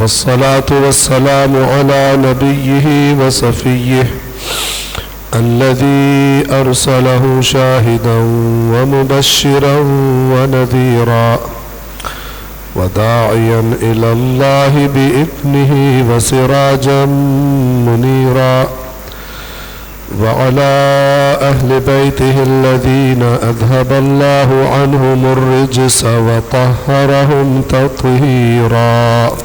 والصلاة والسلام على نبيه وصفيه الذي أرسله شاهدا ومبشرا ونذيرا وداعيا إلى الله بإذنه وسراجا منيرا وعلى أهل بيته الذين أذهب الله عنهم الرجس وطهرهم تطهيرا.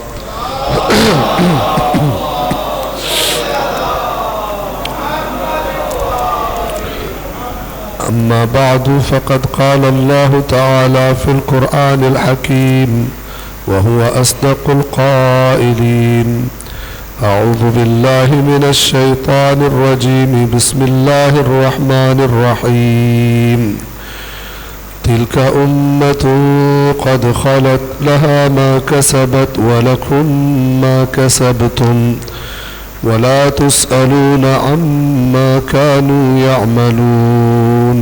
أما بعد فقد قال الله تعالى في القرآن الحكيم وهو أصدق القائلين: أعوذ بالله من الشيطان الرجيم بسم الله الرحمن الرحيم تلك أمة قد خلت لها ما كسبت ولكم ما كسبتم ولا تسألون عما كانوا يعملون.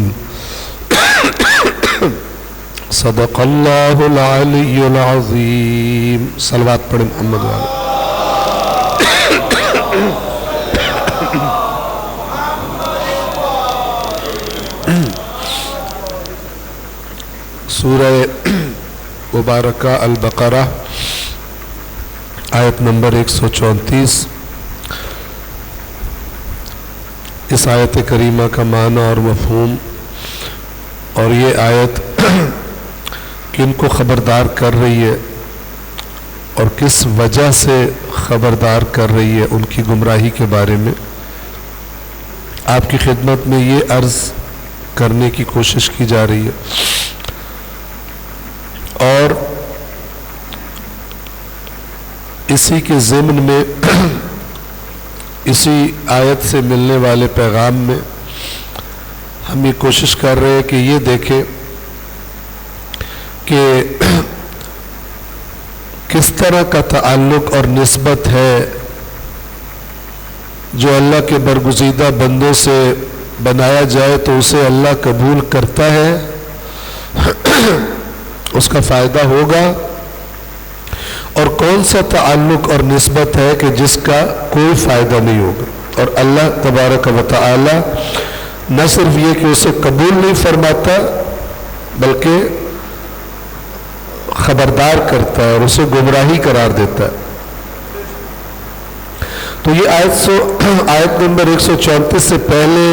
صدق الله العلي العظيم. صلوات پڑھ محمد والے. سورہ مبارکہ البقرہ آیت نمبر 134. اس آیت کریمہ کا معنی اور مفہوم اور یہ آیت کن کو خبردار کر رہی ہے اور کس وجہ سے خبردار کر رہی ہے ان کی گمراہی کے بارے میں آپ کی خدمت میں یہ عرض کرنے کی کوشش کی جا رہی ہے. اور اسی کے ضمن میں اسی آیت سے ملنے والے پیغام میں ہم یہ کوشش کر رہے ہیں کہ یہ دیکھیں کہ کس طرح کا تعلق اور نسبت ہے جو اللہ کے برگزیدہ بندوں سے بنایا جائے تو اسے اللہ قبول کرتا ہے، اس کا فائدہ ہوگا، اور کون سا تعلق اور نسبت ہے کہ جس کا کوئی فائدہ نہیں ہوگا. اور اللہ تبارک و تعالی نہ صرف یہ کہ اسے قبول نہیں فرماتا بلکہ خبردار کرتا ہے اور اسے گمراہی قرار دیتا ہے. تو یہ آیت نمبر 134 سے پہلے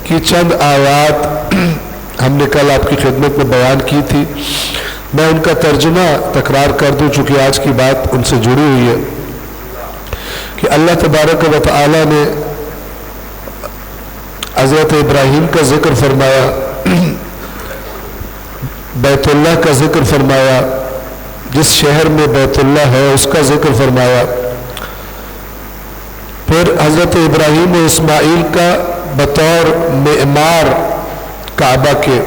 کی چند آیات ہم نے کل آپ کی خدمت میں بیان کی تھی. میں ان کا ترجمہ تکرار کر دوں چونکہ آج کی بات ان سے جڑی ہوئی ہے کہ اللہ تبارک و تعالی نے حضرت ابراہیم کا ذکر فرمایا، بیت اللہ کا ذکر فرمایا، جس شہر میں بیت اللہ ہے اس کا ذکر فرمایا، پھر حضرت ابراہیم و اسماعیل کا بطور معمار کعبہ کے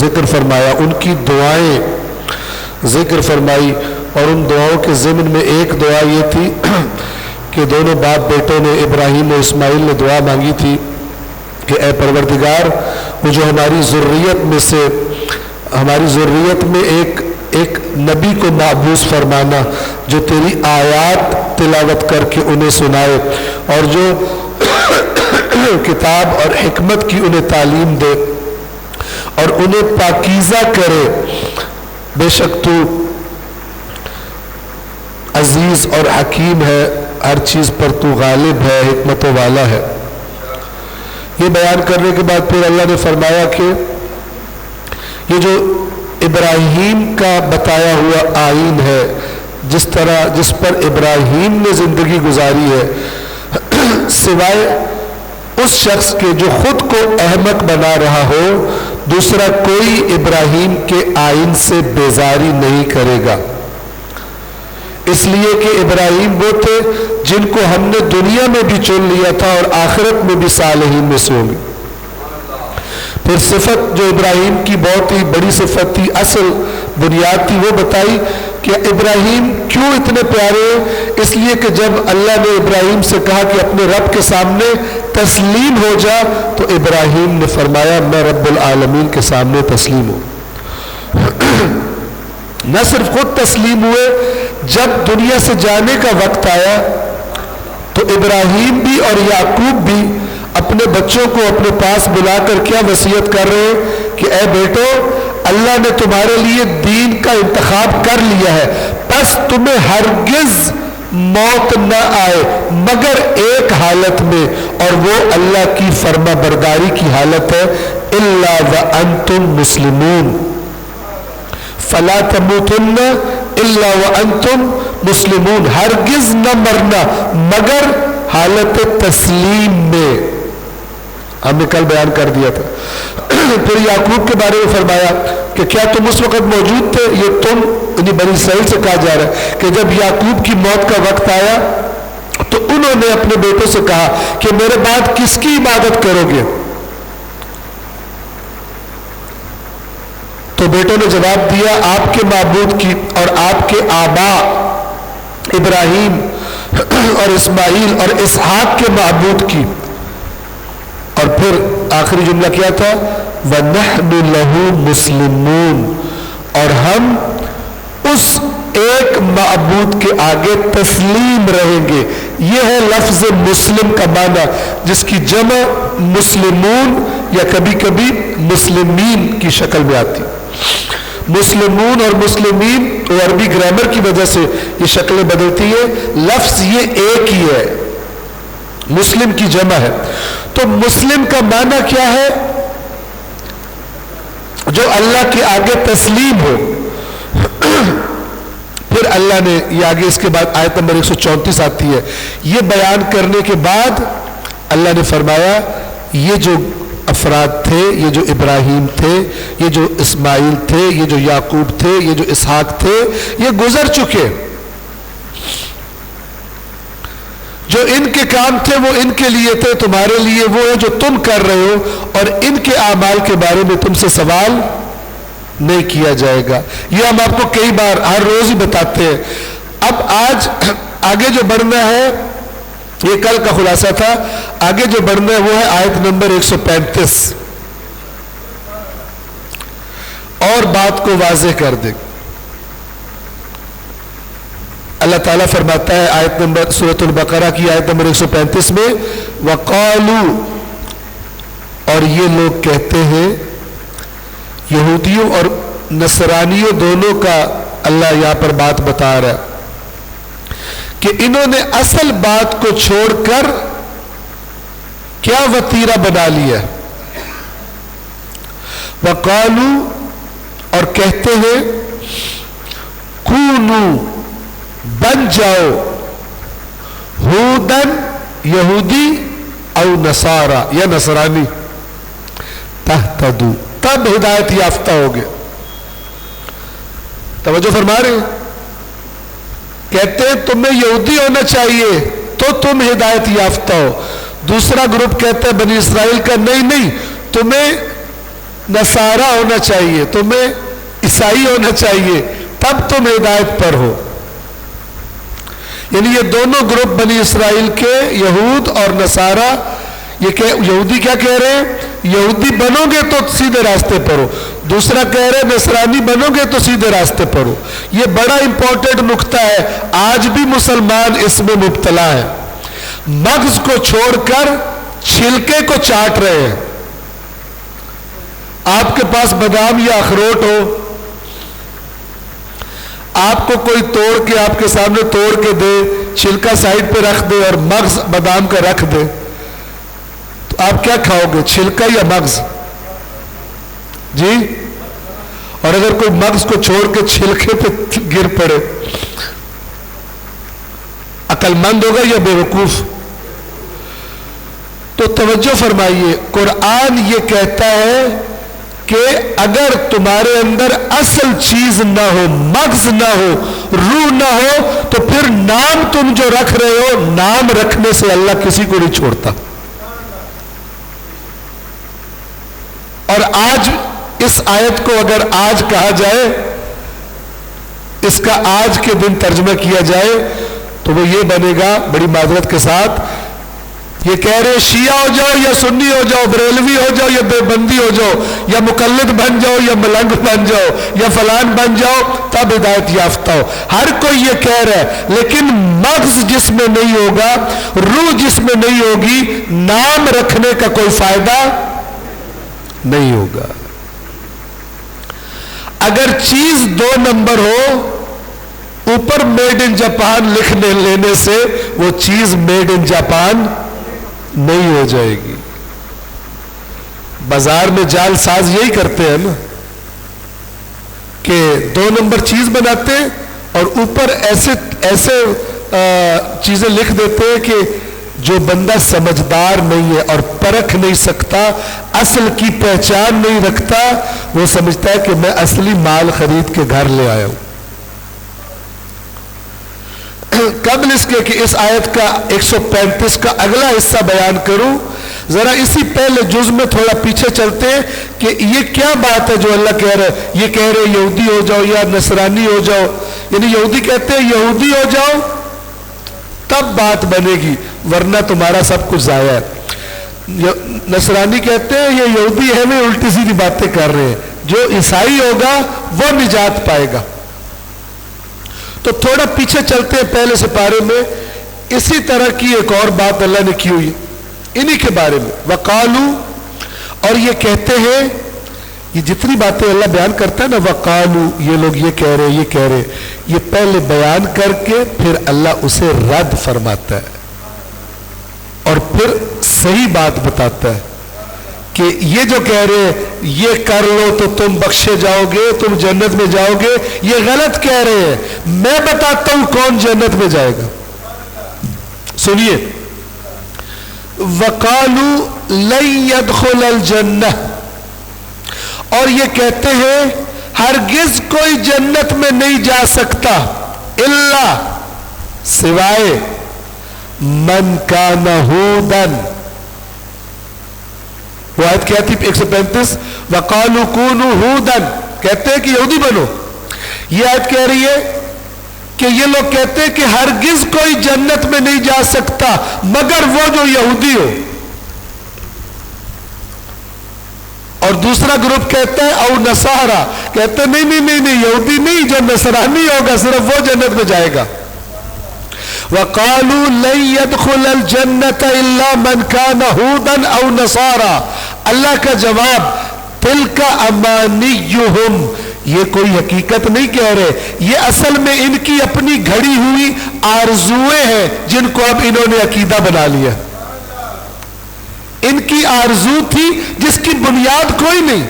ذکر فرمایا، ان کی دعائیں ذکر فرمائی. اور ان دعاؤں کے ضمن میں ایک دعا یہ تھی کہ دونوں باپ بیٹوں نے ابراہیم و اسماعیل نے دعا مانگی تھی کہ اے پروردگار وہ جو ہماری ذریت میں ایک نبی کو معبوس فرمانا جو تیری آیات تلاوت کر کے انہیں سنائے اور جو کتاب اور حکمت کی انہیں تعلیم دے اور انہیں پاکیزہ کرے. بے شک تو عزیز اور حکیم ہے، ہر چیز پر تو غالب ہے، حکمت والا ہے. یہ بیان کرنے کے بعد پھر اللہ نے فرمایا کہ یہ جو ابراہیم کا بتایا ہوا آئین ہے، جس پر ابراہیم نے زندگی گزاری ہے، سوائے اس شخص کے جو خود کو احمق بنا رہا ہو دوسرا کوئی ابراہیم کے آئین سے بیزاری نہیں کرے گا. اس لیے کہ ابراہیم وہ تھے جن کو ہم نے دنیا میں بھی چن لیا تھا اور آخرت میں بھی صالحین میں سے ہوں گے. پھر صفت جو ابراہیم کی بہت ہی بڑی صفت تھی، اصل بنیاد تھی، وہ بتائی کہ ابراہیم کیوں اتنے پیارے ہیں. اس لیے کہ جب اللہ نے ابراہیم سے کہا کہ اپنے رب کے سامنے تسلیم ہو جا تو ابراہیم نے فرمایا میں رب العالمین کے سامنے تسلیم ہوں. نہ صرف خود تسلیم ہوئے جب دنیا سے جانے کا وقت آیا تو ابراہیم بھی اور یعقوب بھی اپنے بچوں کو اپنے پاس بلا کر کیا وصیت کر رہے ہیں کہ اے بیٹو، اللہ نے تمہارے لیے دین کا انتخاب کر لیا ہے، بس تمہیں ہرگز موت نہ آئے مگر ایک حالت میں، اور وہ اللہ کی فرما برداری کی حالت ہے، الا وانتم مسلمون، فلا تموتن الا وانتم مسلمون، ہرگز نہ مرنا مگر حالت تسلیم میں. ہم نے کل بیان کر دیا تھا. پھر یعقوب کے بارے میں فرمایا کہ کیا تم اس وقت موجود تھے؟ یہ تم یعنی بنی اسرائیل سے کہا جا رہا ہے کہ جب یعقوب کی موت کا وقت آیا تو انہوں نے اپنے بیٹوں سے کہا کہ میرے بعد کس کی عبادت کرو گے؟ تو بیٹوں نے جواب دیا آپ کے معبود کی اور آپ کے آبا ابراہیم اور اسماعیل اور اسحاق کے معبود کی. اور پھر آخری جملہ کیا تھا؟ وَنَحْنُ لَهُ مُسْلِمُونَ، اور ہم اس ایک معبود کے آگے تسلیم رہیں گے. یہ ہے لفظ مسلم کا معنی، جس کی جمع مسلمون یا کبھی کبھی مسلمین کی شکل میں آتی. مسلمون اور مسلمین تو عربی گرامر کی وجہ سے یہ شکلیں بدلتی ہے، لفظ یہ ایک ہی ہے، مسلم کی جمع ہے. تو مسلم کا معنی کیا ہے؟ جو اللہ کے آگے تسلیم ہو. پھر اللہ نے یہ آگے اس کے بعد آیت نمبر 134 آتی ہے. یہ بیان کرنے کے بعد اللہ نے فرمایا یہ جو افراد تھے، یہ جو ابراہیم تھے، یہ جو اسماعیل تھے، یہ جو یعقوب تھے، یہ جو اسحاق تھے، یہ گزر چکے. جو ان کے کام تھے وہ ان کے لیے تھے، تمہارے لیے وہ ہے جو تم کر رہے ہو، اور ان کے اعمال کے بارے میں تم سے سوال نہیں کیا جائے گا. یہ ہم آپ کو کئی بار ہر روز ہی بتاتے ہیں. اب آج آگے جو بڑھنا ہے، یہ کل کا خلاصہ تھا، آگے جو بڑھنا ہے وہ ہے آیت نمبر 135. اور بات کو واضح کر دے. اللہ تعالیٰ فرماتا ہے آیت نمبر سورۃ البقرہ کی آیت نمبر 135 میں، وَقَالُوا، اور یہ لوگ کہتے ہیں، یہودیوں اور نصرانیوں دونوں کا اللہ یہاں پر بات بتا رہا ہے کہ انہوں نے اصل بات کو چھوڑ کر کیا وتیرہ بنا لیا. وَقَالُوا، اور کہتے ہیں، کونوا، بن جاؤ، ہودن، یہودی، او نصارا، یا نصرانی، تہتدو، تب ہدایت یافتہ ہوگے. توجہ فرما رہے ہیں؟ کہتے ہیں تمہیں یہودی ہونا چاہیے تو تم ہدایت یافتہ ہو. دوسرا گروپ کہتا ہے بنی اسرائیل کا، نہیں، تمہیں نصارا ہونا چاہیے، تمہیں عیسائی ہونا چاہیے، تب تم ہدایت پر ہو. یعنی یہ دونوں گروپ بنی اسرائیل کے، یہود اور نصارہ، یہودی کیا کہہ رہے ہیں؟ یہودی بنو گے تو سیدھے راستے پر ہو. دوسرا کہہ رہے ہیں نصرانی بنو گے تو سیدھے راستے پر ہو. یہ بڑا امپورٹنٹ نقطہ ہے، آج بھی مسلمان اس میں مبتلا ہے. مغز کو چھوڑ کر چھلکے کو چاٹ رہے ہیں. آپ کے پاس بادام یا اخروٹ ہو، آپ کو کوئی توڑ کے آپ کے سامنے توڑ کے دے، چھلکا سائڈ پہ رکھ دے اور مغز بادام کا رکھ دے، تو آپ کیا کھاؤ گے، چھلکا یا مغز؟ جی. اور اگر کوئی مغز کو چھوڑ کے چھلکے پہ گر پڑے، عقل مند ہوگا یا بیوقوف؟ تو توجہ فرمائیے، قرآن یہ کہتا ہے کہ اگر تمہارے اندر اصل چیز نہ ہو، مغز نہ ہو، روح نہ ہو، تو پھر نام تم جو رکھ رہے ہو، نام رکھنے سے اللہ کسی کو نہیں چھوڑتا. اور آج اس آیت کو اگر آج کہا جائے، اس کا آج کے دن ترجمہ کیا جائے، تو وہ یہ بنے گا، بڑی معذرت کے ساتھ، یہ کہہ رہے شیعہ ہو جاؤ یا سنی ہو جاؤ، بریلوی ہو جاؤ یا دیوبندی ہو جاؤ، یا مقلد بن جاؤ یا ملنگ بن جاؤ یا فلان بن جاؤ تب ہدایت یافتہ ہو. ہر کوئی یہ کہہ رہا ہے، لیکن مغز جس میں نہیں ہوگا، روح جس میں نہیں ہوگی، نام رکھنے کا کوئی فائدہ نہیں ہوگا. اگر چیز 2 نمبر ہو، اوپر میڈ ان جاپان لکھنے لینے سے وہ چیز میڈ ان جاپان نہیں ہو جائے گی. بازار میں جال ساز یہی کرتے ہیں نا کہ 2 نمبر چیز بناتے ہیں اور اوپر ایسے چیزیں لکھ دیتے ہیں کہ جو بندہ سمجھدار نہیں ہے اور پرکھ نہیں سکتا، اصل کی پہچان نہیں رکھتا، وہ سمجھتا ہے کہ میں اصلی مال خرید کے گھر لے آیا ہوں. قبل اس کے کہ اس آیت کا 135 کا اگلا حصہ بیان کروں، ذرا اسی پہلے جز میں تھوڑا پیچھے چلتے ہیں کہ یہ کیا بات ہے جو اللہ کہہ رہا ہے. یہ کہہ رہے یہودی ہو جاؤ یا نصرانی ہو جاؤ، یعنی یہودی کہتے ہیں یہودی ہو جاؤ تب بات بنے گی ورنہ تمہارا سب کچھ ضائع ہے. نصرانی کہتے ہیں یہ یہودی ہے، وہ الٹی سیدھی باتیں کر رہے ہیں، جو عیسائی ہوگا وہ نجات پائے گا. تو تھوڑا پیچھے چلتے ہیں پہلے سپارے میں، اسی طرح کی ایک اور بات اللہ نے کی ہوئی انہی کے بارے میں. وقالو، اور یہ کہتے ہیں، یہ جتنی باتیں اللہ بیان کرتا ہے نا، وقالو یہ لوگ یہ کہہ رہے، یہ پہلے بیان کر کے پھر اللہ اسے رد فرماتا ہے اور پھر صحیح بات بتاتا ہے کہ یہ جو کہہ رہے یہ کر لو تو تم بخشے جاؤ گے، تم جنت میں جاؤ گے، یہ غلط کہہ رہے ہیں. میں بتاتا ہوں کون جنت میں جائے گا. سنیے، وَقَالُوا لَن يَدْخُلَ الْجَنَّةَ، اور یہ کہتے ہیں ہرگز کوئی جنت میں نہیں جا سکتا الا سوائے من کان ہودن. وہ آیت کیا تھی 135 وَقَالُوا كُونُوا هُودًا، کہتے ہیں کہ یہودی بنو. یہ آیت کہہ رہی ہے کہ یہ لوگ کہتے ہیں کہ ہرگز کوئی جنت میں نہیں جا سکتا مگر وہ جو یہودی ہو. اور دوسرا گروپ کہتا ہے او نصارا، کہتے ہیں نہیں یہودی نہیں، جو نصرانی ہوگا صرف وہ جنت میں جائے گا. وَقَالُوا لَن يَدْخُلَ الْجَنَّةَ إِلَّا مَنْ كَانَ هُودًا أَوْ نَصَارَى. اللہ کا جواب تِلْكَ أَمَانِيُّهُمْ، یہ کوئی حقیقت نہیں کہہ رہے، یہ اصل میں ان کی اپنی گھڑی ہوئی آرزویں ہیں جن کو اب انہوں نے عقیدہ بنا لیا. ان کی آرزو تھی جس کی بنیاد کوئی نہیں،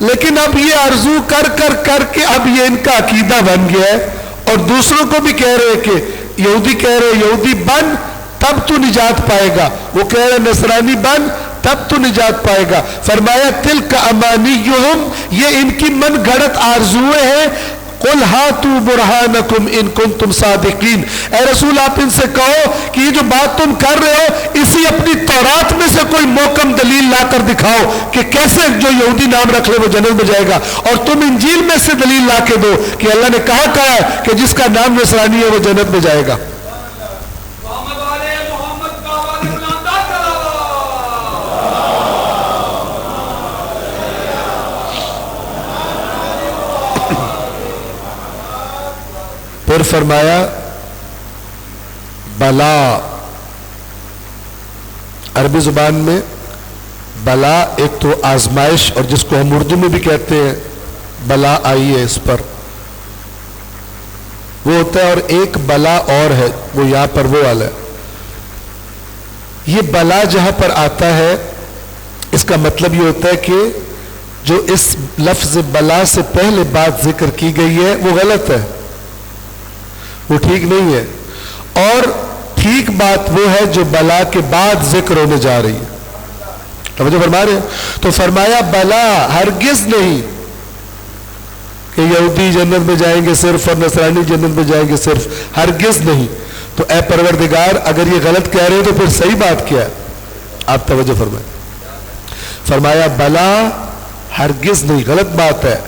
لیکن اب یہ آرزو کر کے اب یہ ان کا عقیدہ بن گیا ہے. اور دوسروں کو بھی کہہ رہے کہ یہودی کہہ رہے یہودی بن تب تو نجات پائے گا، وہ کہہ رہے نصرانی بن تب تو نجات پائے گا. فرمایا تلک امانیہم، یہ ان کی من گھڑت آرزویں ہیں. قل ہاتوا برہانکم ان کنتم صادقین، اے رسول آپ ان سے کہو کہ یہ جو بات تم کر رہے ہو اسی اپنی تورات میں سے کوئی محکم دلیل لا کر دکھاؤ کہ کیسے جو یہودی نام رکھ لے وہ جنت میں جائے گا، اور تم انجیل میں سے دلیل لا کے دو کہ اللہ نے کہا ہے کہ جس کا نام نصرانی ہے وہ جنت میں جائے گا. پھر فرمایا بلا، عربی زبان میں بلا ایک تو آزمائش، اور جس کو ہم اردو میں بھی کہتے ہیں بلا آئی ہے اس پر، وہ ہوتا ہے. اور ایک بلا اور ہے وہ یہاں پر وہ والا ہے. یہ بلا جہاں پر آتا ہے اس کا مطلب یہ ہوتا ہے کہ جو اس لفظ بلا سے پہلے بات ذکر کی گئی ہے وہ غلط ہے، وہ ٹھیک نہیں ہے. اور ٹھیک بات وہ ہے جو بلا کے بعد ذکر ہونے جا رہی ہے. توجہ فرما رہے ہیں؟ تو فرمایا بلا، ہرگز نہیں کہ یہودی جنت میں جائیں گے صرف اور نصرانی جنت میں جائیں گے صرف، ہرگز نہیں. تو اے پروردگار اگر یہ غلط کہہ رہے ہیں تو پھر صحیح بات کیا ہے؟ آپ توجہ فرمائیں. فرمایا بلا، ہرگز نہیں، غلط بات ہے.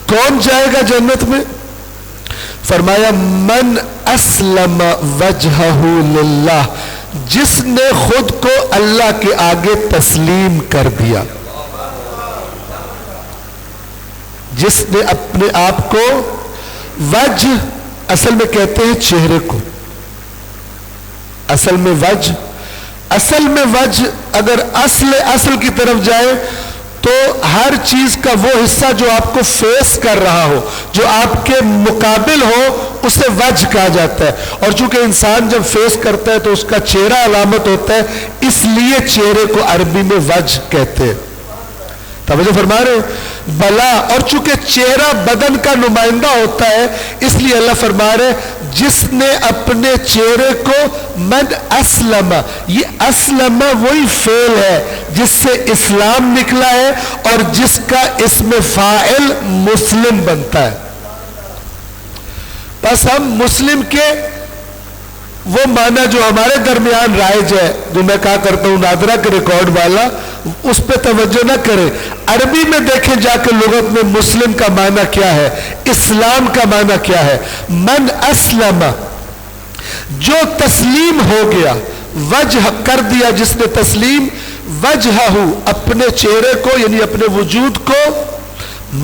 کون جائے گا جنت میں؟ فرمایا من اسلم وجہہ للہ، جس نے خود کو اللہ کے آگے تسلیم کر دیا، جس نے اپنے آپ کو، وجہ اصل میں کہتے ہیں چہرے کو، اصل میں وجہ اگر اصل کی طرف جائے تو ہر چیز کا وہ حصہ جو آپ کو فیس کر رہا ہو، جو آپ کے مقابل ہو، اسے وجہ کہا جاتا ہے. اور چونکہ انسان جب فیس کرتا ہے تو اس کا چہرہ علامت ہوتا ہے، اس لیے چہرے کو عربی میں وجہ کہتے ہیں. توجہ فرما رہے ہیں؟ بلا، اور چونکہ چہرہ بدن کا نمائندہ ہوتا ہے، اس لیے اللہ فرما رہے جس نے اپنے چہرے کو، من اسلم، یہ اسلم وہی فعل ہے جس سے اسلام نکلا ہے اور جس کا اسم فاعل مسلم بنتا ہے. بس ہم مسلم کے وہ معنی جو ہمارے درمیان رائج ہے، جو میں کہا کرتا ہوں نادرہ کے ریکارڈ والا، اس پہ توجہ نہ کریں. عربی میں دیکھیں جا کے لغت میں مسلم کا معنی کیا ہے، اسلام کا معنی کیا ہے. من اسلم، جو تسلیم ہو گیا، وجہ کر دیا جس نے تسلیم، وجہہ اپنے چہرے کو یعنی اپنے وجود کو،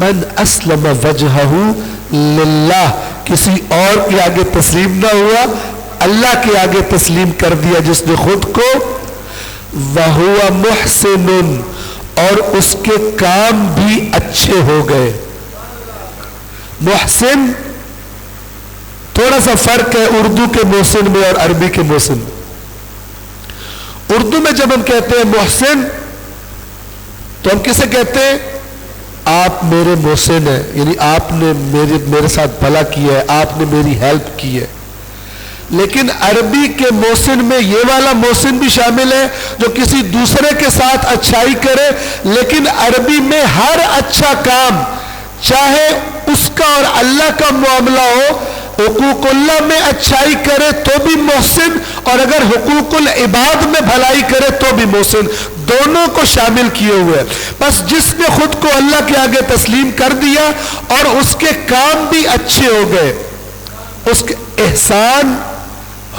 من اسلم وجہہ للہ، کسی اور کے آگے تسلیم نہ ہوا، اللہ کے آگے تسلیم کر دیا جس نے خود کو، وَهُوَ مُحْسِنٌ، اور اس کے کام بھی اچھے ہو گئے. محسن تھوڑا سا فرق ہے اردو کے محسن میں اور عربی کے محسن میں. اردو میں جب ہم کہتے ہیں محسن تو ہم کسے کہتے ہیں؟ آپ میرے محسن ہیں، یعنی آپ نے میرے ساتھ بھلا کیا ہے، آپ نے میری ہیلپ کی ہے. لیکن عربی کے محسن میں یہ والا محسن بھی شامل ہے جو کسی دوسرے کے ساتھ اچھائی کرے، لیکن عربی میں ہر اچھا کام، چاہے اس کا اور اللہ کا معاملہ ہو، حقوق اللہ میں اچھائی کرے تو بھی محسن، اور اگر حقوق العباد میں بھلائی کرے تو بھی محسن، دونوں کو شامل کیے ہوئے. بس جس نے خود کو اللہ کے آگے تسلیم کر دیا اور اس کے کام بھی اچھے ہو گئے، اس کے احسان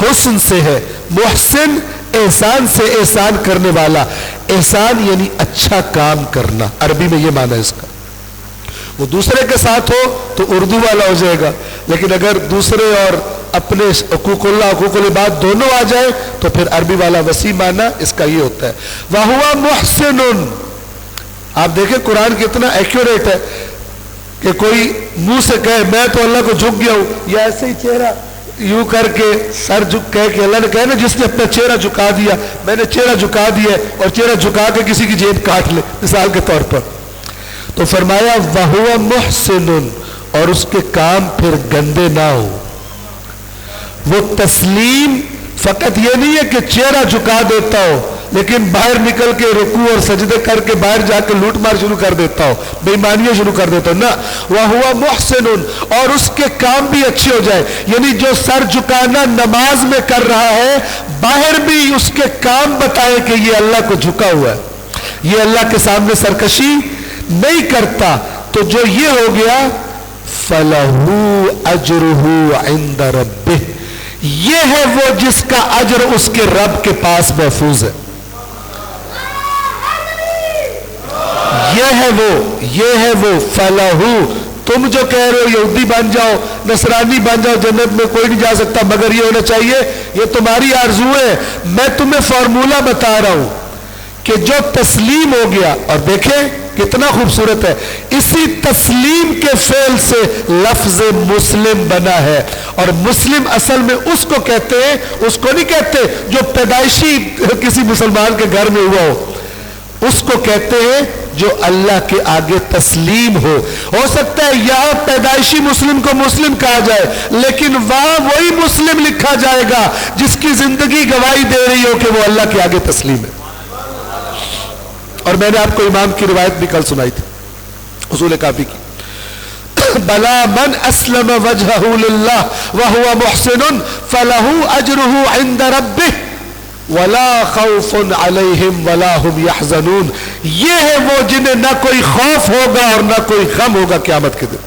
حسن سے ہے. محسن احسان سے، احسان کرنے والا. احسان یعنی اچھا کام کرنا، عربی میں یہ معنی ہے اس کا. وہ دوسرے کے ساتھ ہو تو اردو والا ہو جائے گا، لیکن اگر دوسرے اور اپنے حقوق اللہ حقوق العباد دونوں آ جائے تو پھر عربی والا وسیع معنی اس کا یہ ہوتا ہے. وَهُوَ مُحْسِنٌ. آپ دیکھیں قرآن کتنا ایکوریٹ ہے کہ کوئی منہ سے کہے میں تو اللہ کو جھک گیا ہوں، یا ایسے ہی چہرہ یوں کر کے سر جھک کہہ کہ اللہ نے کہا نا جس نے اپنا چہرہ جھکا دیا، میں نے چہرہ جھکا دیا اور چہرہ جھکا کے کسی کی جیب کاٹ لے مثال کے طور پر. تو فرمایا وَهُوَ مُحْسِنٌ، اور اس کے کام پھر گندے نہ ہو. وہ تسلیم فقط یہ نہیں ہے کہ چہرہ جھکا دیتا ہو لیکن باہر نکل کے رکوع اور سجدے کر کے باہر جا کے لوٹ مار شروع کر دیتا ہو، بے ایمانیاں شروع کر دیتا ہو. نہ، وَهُوَ مُحْسِنٌ، اور اس کے کام بھی اچھے ہو جائے. یعنی جو سر جھکانا نماز میں کر رہا ہے، باہر بھی اس کے کام بتائے کہ یہ اللہ کو جھکا ہوا ہے، یہ اللہ کے سامنے سرکشی نہیں کرتا. تو جو یہ ہو گیا فَلَهُ أَجْرُهُ عِنْدَ رَبِّهِ، یہ ہے وہ جس کا اجر اس کے رب کے پاس محفوظ ہے. یہ ہے وہ فَلَهُ. تم جو کہہ رہے ہو یہودی بن جاؤ، نصرانی بن جاؤ، جنت میں کوئی نہیں جا سکتا مگر یہ ہونا چاہیے، یہ تمہاری آرزو ہے. میں تمہیں فارمولہ بتا رہا ہوں کہ جو تسلیم ہو گیا، اور دیکھیں کتنا خوبصورت ہے، اسی تسلیم کے فعل سے لفظ مسلم بنا ہے. اور مسلم اصل میں اس کو کہتے ہیں، اس کو نہیں کہتے جو پیدائشی کسی مسلمان کے گھر میں ہوا ہو، اس کو کہتے ہیں جو اللہ کے آگے تسلیم ہو. ہو سکتا ہے یہاں پیدائشی مسلم کو مسلم کہا جائے لیکن وہاں وہی مسلم لکھا جائے گا جس کی زندگی گواہی دے رہی ہو کہ وہ اللہ کے آگے تسلیم ہے. اور میں نے آپ کو امام کی روایت بھی کل سنائی تھی اصول کافی کی. بلا من اسلم وجہہ للہ وہو محسن فلہ اجرہ عند ربہ ولا خوف علیہم ولا هم یحزنون. یہ ہے وہ جنہیں نہ کوئی خوف ہوگا اور نہ کوئی غم ہوگا قیامت کے دن.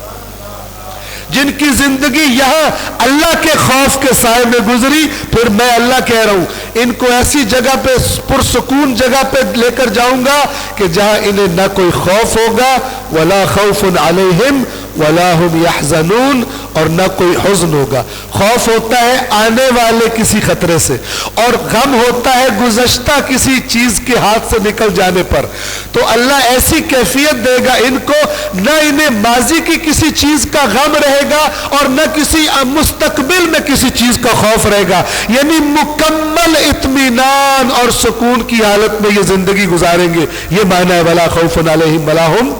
جن کی زندگی یہاں اللہ کے خوف کے سائے میں گزری، پھر میں اللہ کہہ رہا ہوں ان کو ایسی جگہ پہ پرسکون جگہ پہ لے کر جاؤں گا کہ جہاں انہیں نہ کوئی خوف ہوگا، ولا خوف علیہم ولا هم يحزنون، اور نہ کوئی حزن ہوگا۔ خوف ہوتا ہے آنے والے کسی خطرے سے، اور غم ہوتا ہے گزشتہ کسی چیز کے ہاتھ سے نکل جانے پر۔ تو اللہ ایسی کیفیت دے گا ان کو، نہ انہیں ماضی کی کسی چیز کا غم رہے گا اور نہ کسی مستقبل میں کسی چیز کا خوف رہے گا، یعنی مکمل اطمینان اور سکون کی حالت میں یہ زندگی گزاریں گے۔ یہ معنی ہے ولا خوف علیہم ولا هم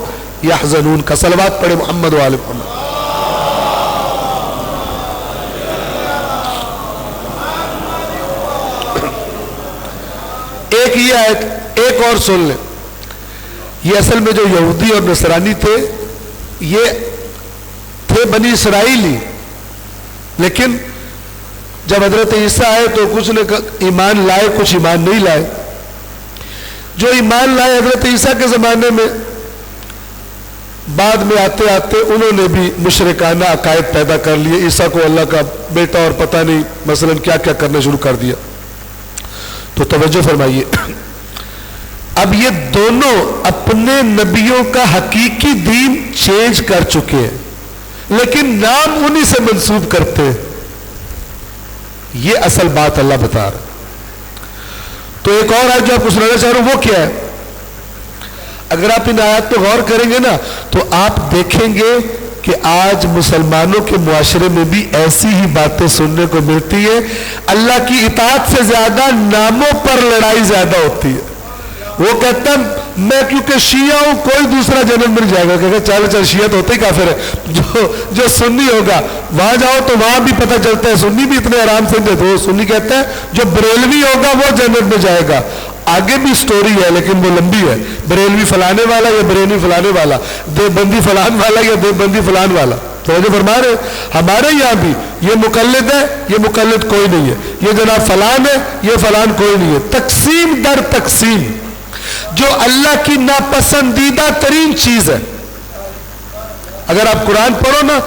یحزنون کا۔ صلوات پڑھے محمد وآل محمد۔ ایک یہ آیت ایک اور سن لیں۔ یہ اصل میں جو یہودی اور نصرانی تھے یہ تھے بنی اسرائیلی، لیکن جب حضرت عیسیٰ آئے تو کچھ نے ایمان لائے، کچھ ایمان نہیں لائے۔ جو ایمان لائے حضرت عیسیٰ کے زمانے میں، بعد میں آتے آتے انہوں نے بھی مشرکانہ عقائد پیدا کر لیے، عیسیٰ کو اللہ کا بیٹا اور پتہ نہیں مثلا کیا کیا کرنا شروع کر دیا۔ تو توجہ فرمائیے، اب یہ دونوں اپنے نبیوں کا حقیقی دین چینج کر چکے ہیں، لیکن نام انہی سے منسوب کرتے ہیں۔ یہ اصل بات اللہ بتا رہا۔ تو ایک اور آیت جو آپ کو سنانا چاہ رہا ہوں وہ کیا ہے؟ اگر آپ ان آیات پہ غور کریں گے نا تو آپ دیکھیں گے کہ آج مسلمانوں کے معاشرے میں بھی ایسی ہی باتیں سننے کو ملتی ہے۔ اللہ کی اطاعت سے زیادہ ناموں پر لڑائی زیادہ ہوتی ہے۔ وہ کہتا ہے میں کیونکہ شیعہ ہوں کوئی دوسرا جنم مل جائے گا، کہتا ہے چل شیعہ تو ہوتے ہی کافر ہے، جو سنی ہوگا وہاں جاؤ تو وہاں بھی پتہ چلتا ہے سنی بھی اتنے آرام سے تو سنی کہتا ہے جو بریلوی ہوگا وہ جنت میں جائے گا۔ آگے بھی سٹوری ہے لیکن وہ لمبی ہے، بریلوی فلانے والا یا بریلوی فلانے والا، دیوبندی فلان والا یا دیوبندی فلان والا۔ تو جو فرما رہے ہمارے یہاں بھی یہ مقلد ہے، یہ مقلد کوئی نہیں ہے، یہ جناب فلان ہے، یہ فلان کوئی نہیں ہے۔ تقسیم در تقسیم جو اللہ کی ناپسندیدہ ترین چیز ہے۔ اگر آپ قرآن پڑھو نا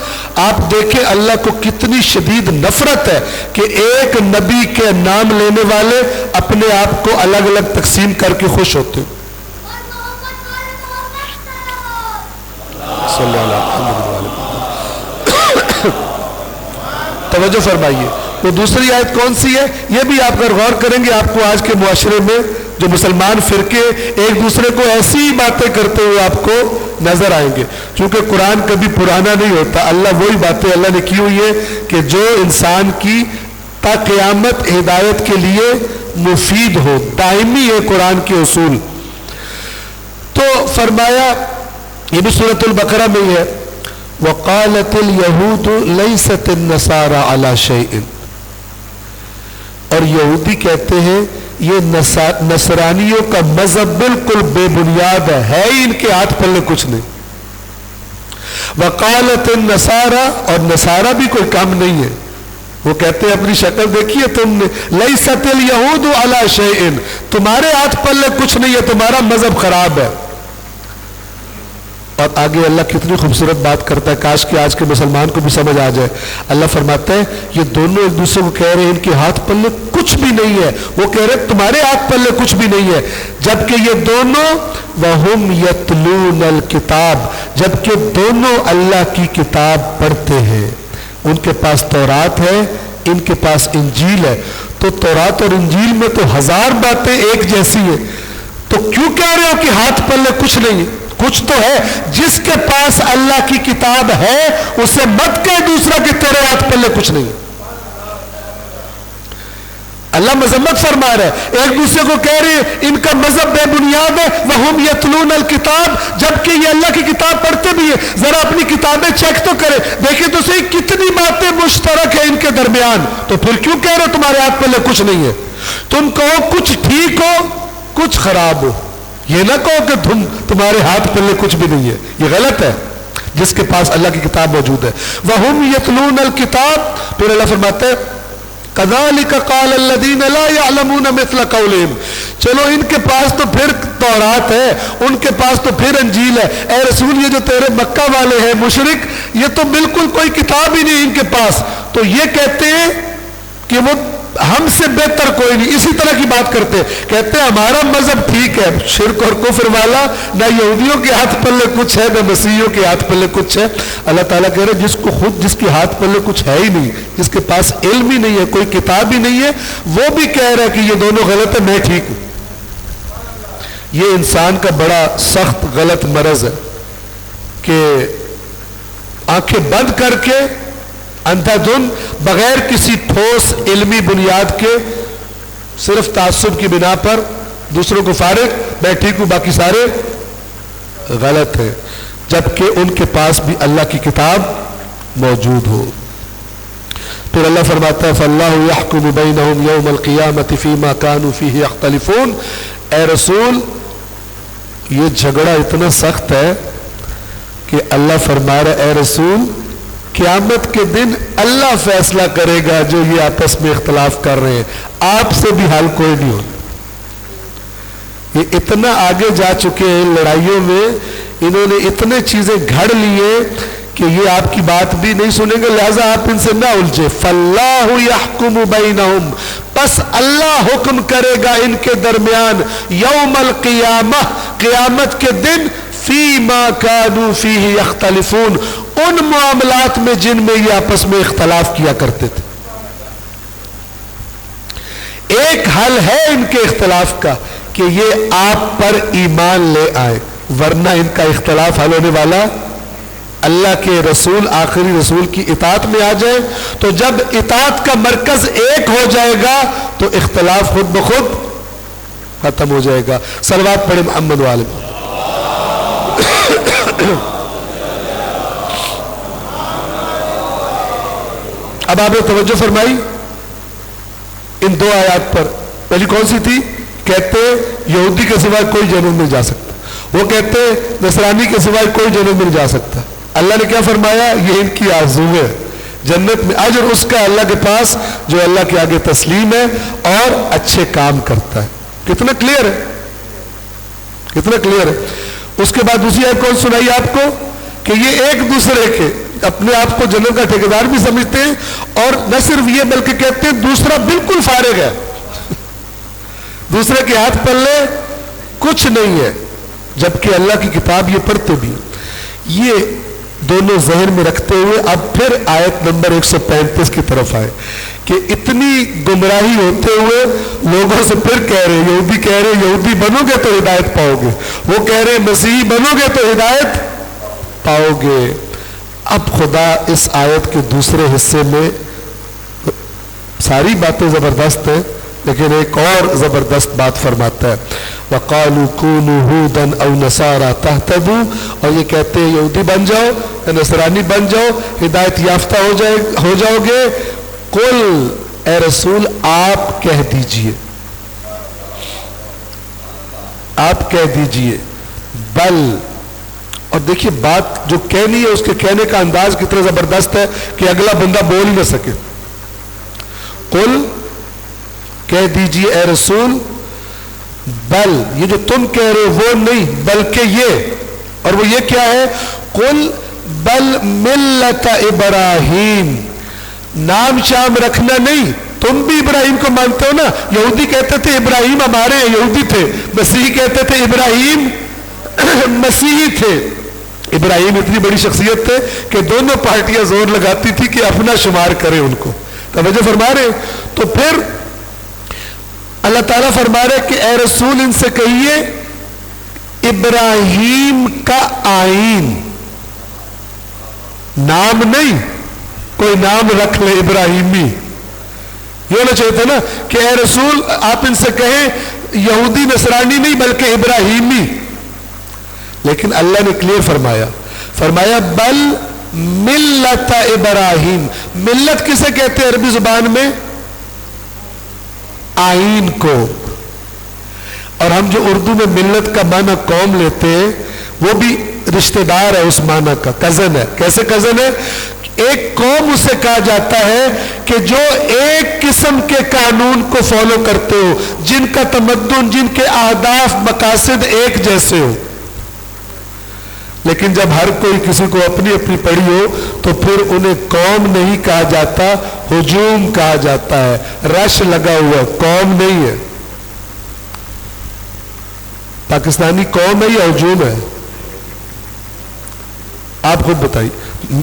آپ دیکھیں اللہ کو کتنی شدید نفرت ہے کہ ایک نبی کے نام لینے والے اپنے آپ کو الگ الگ تقسیم کر کے خوش ہوتے ہیں۔ صلی اللہ علیہ وسلم۔ توجہ فرمائیے، وہ دوسری آیت کون سی ہے؟ یہ بھی آپ اگر غور کریں گے آپ کو آج کے معاشرے میں جو مسلمان فرقے ایک دوسرے کو ایسی باتیں کرتے ہوئے آپ کو نظر آئیں گے، چونکہ قرآن کبھی پرانا نہیں ہوتا۔ اللہ وہی باتیں اللہ نے کی ہوئی ہے کہ جو انسان کی تا قیامت ہدایت کے لیے مفید ہو، دائمی ہے قرآن کے اصول۔ تو فرمایا یہ بھی سورۃ البقرہ میں ہی ہے وَقَالَتِ الْيَهُودُ لَيْسَتِ النَّصَارَى عَلَى شَيْءٍ، اور یہودی کہتے ہیں یہ نصرانیوں کا مذہب بالکل بے بنیاد ہے ہی ان کے ہاتھ پلے کچھ نہیں۔ وقالت النصارى، اور نصارہ بھی کوئی کام نہیں ہے، وہ کہتے ہیں اپنی شکل دیکھیے تم نے، لیست الیہود علی شیء، تمہارے ہاتھ پلے کچھ نہیں ہے، تمہارا مذہب خراب ہے۔ اور آگے اللہ کتنی خوبصورت بات کرتا ہے، کاش کہ آج کے مسلمان کو بھی سمجھ آ جائے۔ اللہ فرماتا ہے یہ دونوں ایک دوسرے کو کہہ رہے ہیں ان کے ہاتھ پلے کچھ بھی نہیں ہے، وہ کہہ رہے ہیں تمہارے ہاتھ پلے کچھ بھی نہیں ہے، جبکہ یہ دونوں وَهُمْ يَتْلُونَ الْكِتَابَ، جبکہ دونوں اللہ کی کتاب پڑھتے ہیں۔ ان کے پاس تورات ہے، ان کے پاس انجیل ہے، تو تورات اور انجیل میں تو ہزار باتیں ایک جیسی ہیں، تو کیوں کہہ رہے ہو کہ ہاتھ پلے کچھ نہیں ہے؟ کچھ تو ہے۔ جس کے پاس اللہ کی کتاب ہے اسے مت کہے دوسرا کہ تیرے ہاتھ پلے کچھ نہیں۔ اللہ مذمت فرما رہا ہے، ایک دوسرے کو کہہ رہے ہیں ان کا مذہب بے بنیاد ہے، وَهُمْ يَتْلُونَ الْكِتَابَ، جبکہ یہ اللہ کی کتاب پڑھتے بھی ہیں۔ ذرا اپنی کتابیں چیک تو کریں، دیکھیں تو صحیح کتنی باتیں مشترک ہیں ان کے درمیان، تو پھر کیوں کہہ رہے ہو تمہارے ہاتھ پلے کچھ نہیں ہے؟ تم کہو کچھ ٹھیک ہو کچھ خراب ہو، یہ نہ کہو کہ تمہارے ہاتھ پلے کچھ بھی نہیں ہے، یہ غلط ہے۔ جس کے پاس اللہ کی کتاب موجود ہے وَهُمْ يَتْلُونَ الْكِتَابَ، پھر اللہ فرماتا ہے كَذَلِكَ قَالَ الَّذِينَ لَا يَعْلَمُونَ مِثْلَ قَوْلِهِمْ، چلو ان کے پاس تو پھر تورات ہے، ان کے پاس تو پھر انجیل ہے، اے رسول یہ جو تیرے مکہ والے ہیں مشرک، یہ تو بالکل کوئی کتاب ہی نہیں ان کے پاس، تو یہ کہتے ہیں کہ وہ ہم سے بہتر کوئی نہیں، اسی طرح کی بات کرتے کہتے ہیں ہمارا مذہب ٹھیک ہے، شرک اور کفر والا، نہ یہودیوں کے ہاتھ پلے کچھ ہے نہ مسیحیوں کے ہاتھ پلے کچھ ہے۔ اللہ تعالیٰ کہہ رہے جس کے ہاتھ پلے کچھ ہے ہی نہیں، جس کے پاس علم ہی نہیں ہے، کوئی کتاب ہی نہیں ہے، وہ بھی کہہ رہا ہے کہ یہ دونوں غلط ہے، میں ٹھیک ہوں۔ یہ انسان کا بڑا سخت غلط مرض ہے کہ آنکھیں بند کر کے اندھا دھن بغیر کسی ٹھوس علمی بنیاد کے صرف تعصب کی بنا پر دوسروں کو فارغ، میں ٹھیک ہوں باقی سارے غلط ہیں، جبکہ ان کے پاس بھی اللہ کی کتاب موجود ہو۔ پھر اللہ فرماتا ہے فَاللَّهُ يَحْكُمُ بَيْنَهُمْ يَوْمَ الْقِيَامَةِ فِي مَا كَانُوا فِيهِ يَخْتَلِفُونَ۔ اے رسول یہ جھگڑا اتنا سخت ہے کہ اللہ فرما رہا ہے اے رسول قیامت کے دن اللہ فیصلہ کرے گا جو یہ آپس میں اختلاف کر رہے ہیں، آپ سے بھی حل کوئی نہیں ہوگا۔ یہ اتنا آگے جا چکے ہیں لڑائیوں میں، انہوں نے اتنے چیزیں گھڑ لیے کہ یہ آپ کی بات بھی نہیں سنیں گے، لہذا آپ ان سے نہ الجھے۔ فَاللَّهُ يَحْكُمُ بَيْنَهُمْ، بس اللہ حکم کرے گا ان کے درمیان، یوم القیامہ، قیامت کے دن، فی ما کانوا فیہ یختلفون، ان معاملات میں جن میں یہ آپس میں اختلاف کیا کرتے تھے۔ ایک حل ہے ان کے اختلاف کا کہ یہ آپ پر ایمان لے آئے، ورنہ ان کا اختلاف حل ہونے والا اللہ کے رسول آخری رسول کی اطاعت میں آ جائے، تو جب اطاعت کا مرکز ایک ہو جائے گا تو اختلاف خود بخود ختم ہو جائے گا۔ صلوات پڑھیں محمد والے۔ اب آپ نے توجہ فرمائی ان دو آیات پر، پہلی کون سی تھی؟ کہتے یہودی کے سوائے کوئی جنت میں جا سکتا، وہ کہتے نصرانی کے سوائے کوئی جنت میں جا سکتا۔ اللہ نے کیا فرمایا؟ یہ ان کی آرزو ہے، جنت میں اجر اس کا اللہ کے پاس جو اللہ کے آگے تسلیم ہے اور اچھے کام کرتا ہے۔ کتنا کلیئر ہے، کتنا کلیئر ہے۔ اس کے بعد دوسری آیت کون سنائی آپ کو کہ یہ ایک دوسرے کے اپنے آپ کو جنت کا ٹھیکیدار بھی سمجھتے ہیں، اور نہ صرف یہ بلکہ کہتے ہیں دوسرا بالکل فارغ ہے، دوسرے کے ہاتھ پلے کچھ نہیں ہے، جبکہ اللہ کی کتاب یہ پڑھتے بھی۔ یہ دونوں ذہن میں رکھتے ہوئے اب پھر آیت نمبر 135 کی طرف آئے کہ اتنی گمراہی ہوتے ہوئے لوگوں سے پھر کہہ رہے، یہودی کہہ رہے یہودی بنو گے تو ہدایت پاؤ گے، وہ کہہ رہے مسیحی بنو گے تو ہدایت پاؤ گے۔ اب خدا اس آیت کے دوسرے حصے میں، ساری باتیں زبردست ہیں لیکن ایک اور زبردست بات فرماتا ہے، وَقَالُوا كُونُوا هُودًا أَوْ نَصَارَىٰ تَهْتَدُوا، اور یہ کہتے ہیں یہودی بن جاؤ یا نصرانی بن جاؤ ہدایت یافتہ ہو جاؤ گے۔ قل، اے رسول آپ کہہ دیجئے، آپ کہہ دیجئے، بل، اور دیکھیے بات جو کہنی ہے اس کے کہنے کا انداز کتنا زبردست ہے کہ اگلا بندہ بول ہی نہ سکے۔ قل، کہہ دیجئے اے رسول، بل، یہ جو تم کہہ رہے ہو وہ نہیں بلکہ یہ، اور وہ یہ کیا ہے؟ قل بل ملت ابراہیم، نام شام رکھنا نہیں، تم بھی ابراہیم کو مانتے ہو نا، یہودی کہتے تھے ابراہیم ہمارے یہودی تھے، مسیحی کہتے تھے ابراہیم مسیحی تھے۔ ابراہیم اتنی بڑی شخصیت تھے کہ دونوں پارٹیاں زور لگاتی تھی کہ اپنا شمار کریں ان کو، توجہ فرما رہے۔ تو پھر اللہ تعالیٰ فرما رہے کہ اے رسول ان سے کہیے ابراہیم کا آئین، نام نہیں، کوئی نام رکھ لے ابراہیمی، یہ ہونا چاہیے تھا نا کہ اے رسول آپ ان سے کہیں یہودی نصرانی نہیں بلکہ ابراہیمی، لیکن اللہ نے کلیئر فرمایا بل ملت ابراہیم۔ ملت کسے کہتے ہیں عربی زبان میں؟ آئین کو، اور ہم جو اردو میں ملت کا معنی قوم لیتے ہیں وہ بھی رشتہ دار ہے اس معنی کا، کزن ہے۔ کیسے کزن ہے؟ ایک قوم اسے کہا جاتا ہے کہ جو ایک قسم کے قانون کو فالو کرتے ہو، جن کا تمدن، جن کے اہداف، مقاصد ایک جیسے ہو. لیکن جب ہر کوئی کسی کو اپنی اپنی پڑی ہو تو پھر انہیں قوم نہیں کہا جاتا، ہجوم کہا جاتا ہے. رش لگا ہوا، قوم نہیں ہے. پاکستانی قوم ہے یا ہجوم ہے؟ آپ خود بتائیے،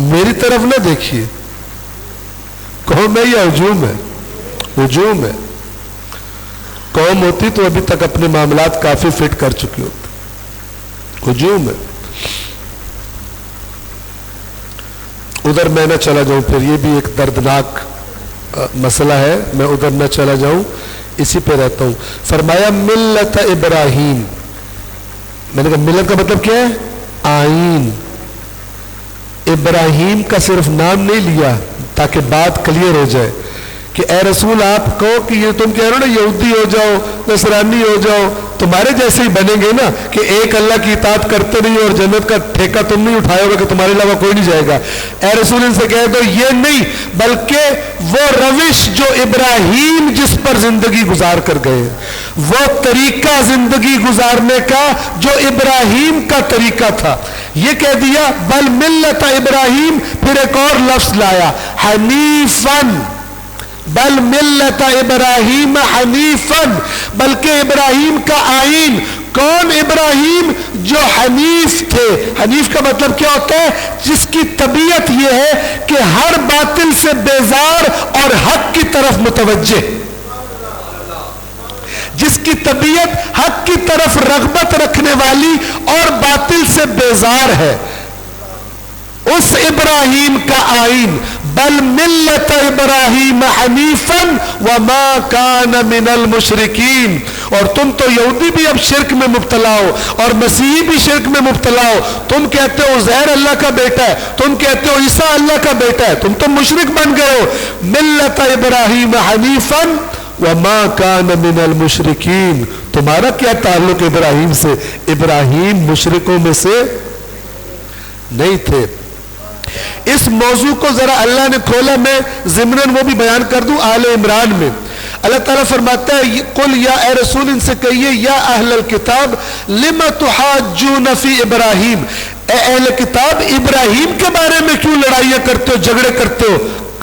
میری طرف نہ دیکھیے. قوم ہے یا ہجوم ہے؟ ہجوم ہے. قوم ہوتی تو ابھی تک اپنے معاملات کافی فٹ کر چکی ہوتی. ہجوم ہے. ادھر میں نہ چلا جاؤں، پھر یہ بھی ایک دردناک مسئلہ ہے، میں ادھر نہ چلا جاؤں، اسی پہ رہتا ہوں. فرمایا ملت ابراہیم. میں نے کہا ملت کا مطلب کیا ہے؟ آئین. ابراہیم کا صرف نام نہیں لیا تاکہ بات کلیئر ہو جائے کہ اے رسول آپ کہو کہ یہ تم کہہ رہے ہو نا یہودی ہو جاؤ، نصرانی ہو جاؤ، تمہارے جیسے ہی بنیں گے نا کہ ایک اللہ کی اطاعت کرتے نہیں اور جنت کا ٹھیکہ تم نہیں اٹھائے ہوگا کہ تمہارے علاوہ کوئی نہیں جائے گا. اے رسول ان سے کہہ دو یہ نہیں، بلکہ وہ روش جو ابراہیم جس پر زندگی گزار کر گئے، وہ طریقہ زندگی گزارنے کا جو ابراہیم کا طریقہ تھا، یہ کہہ دیا. بل ملت ابراہیم، پھر ایک اور لفظ لایا حنیفاً. بل ملت ابراہیم حنیفاً، بلکہ ابراہیم کا آئین. کون ابراہیم؟ جو حنیف تھے. حنیف کا مطلب کیا ہوتا ہے؟ جس کی طبیعت یہ ہے کہ ہر باطل سے بیزار اور حق کی طرف متوجہ، جس کی طبیعت حق کی طرف رغبت رکھنے والی اور باطل سے بیزار ہے، اس ابراہیم کا آئین. بل ملت ابراہیم حنیفاً وما کان من المشرکین. اور تم تو یہودی بھی اب شرک میں مبتلا ہو اور مسیحی بھی شرک میں مبتلا ہو. تم کہتے ہو عزیر اللہ کا بیٹا ہے، تم کہتے ہو عیسیٰ اللہ کا بیٹا ہے، تم تو مشرک بن گئے ہو. ملت ابراہیم حنیفاً وما کان من المشرکین. تمہارا کیا تعلق ابراہیم سے؟ ابراہیم مشرکوں میں سے نہیں تھے. اس موضوع کو ذرا اللہ نے کھولا، میں ضمناً وہ بھی بیان کر دوں. آل عمران میں اللہ تعالیٰ فرماتا ہے قل یا اے رسول ان سے کہیے یا اہل الکتاب لم تحاجون فی ابراہیم. اے اہل کتاب ابراہیم کے بارے میں کیوں لڑائیاں کرتے ہو، جھگڑے کرتے ہو؟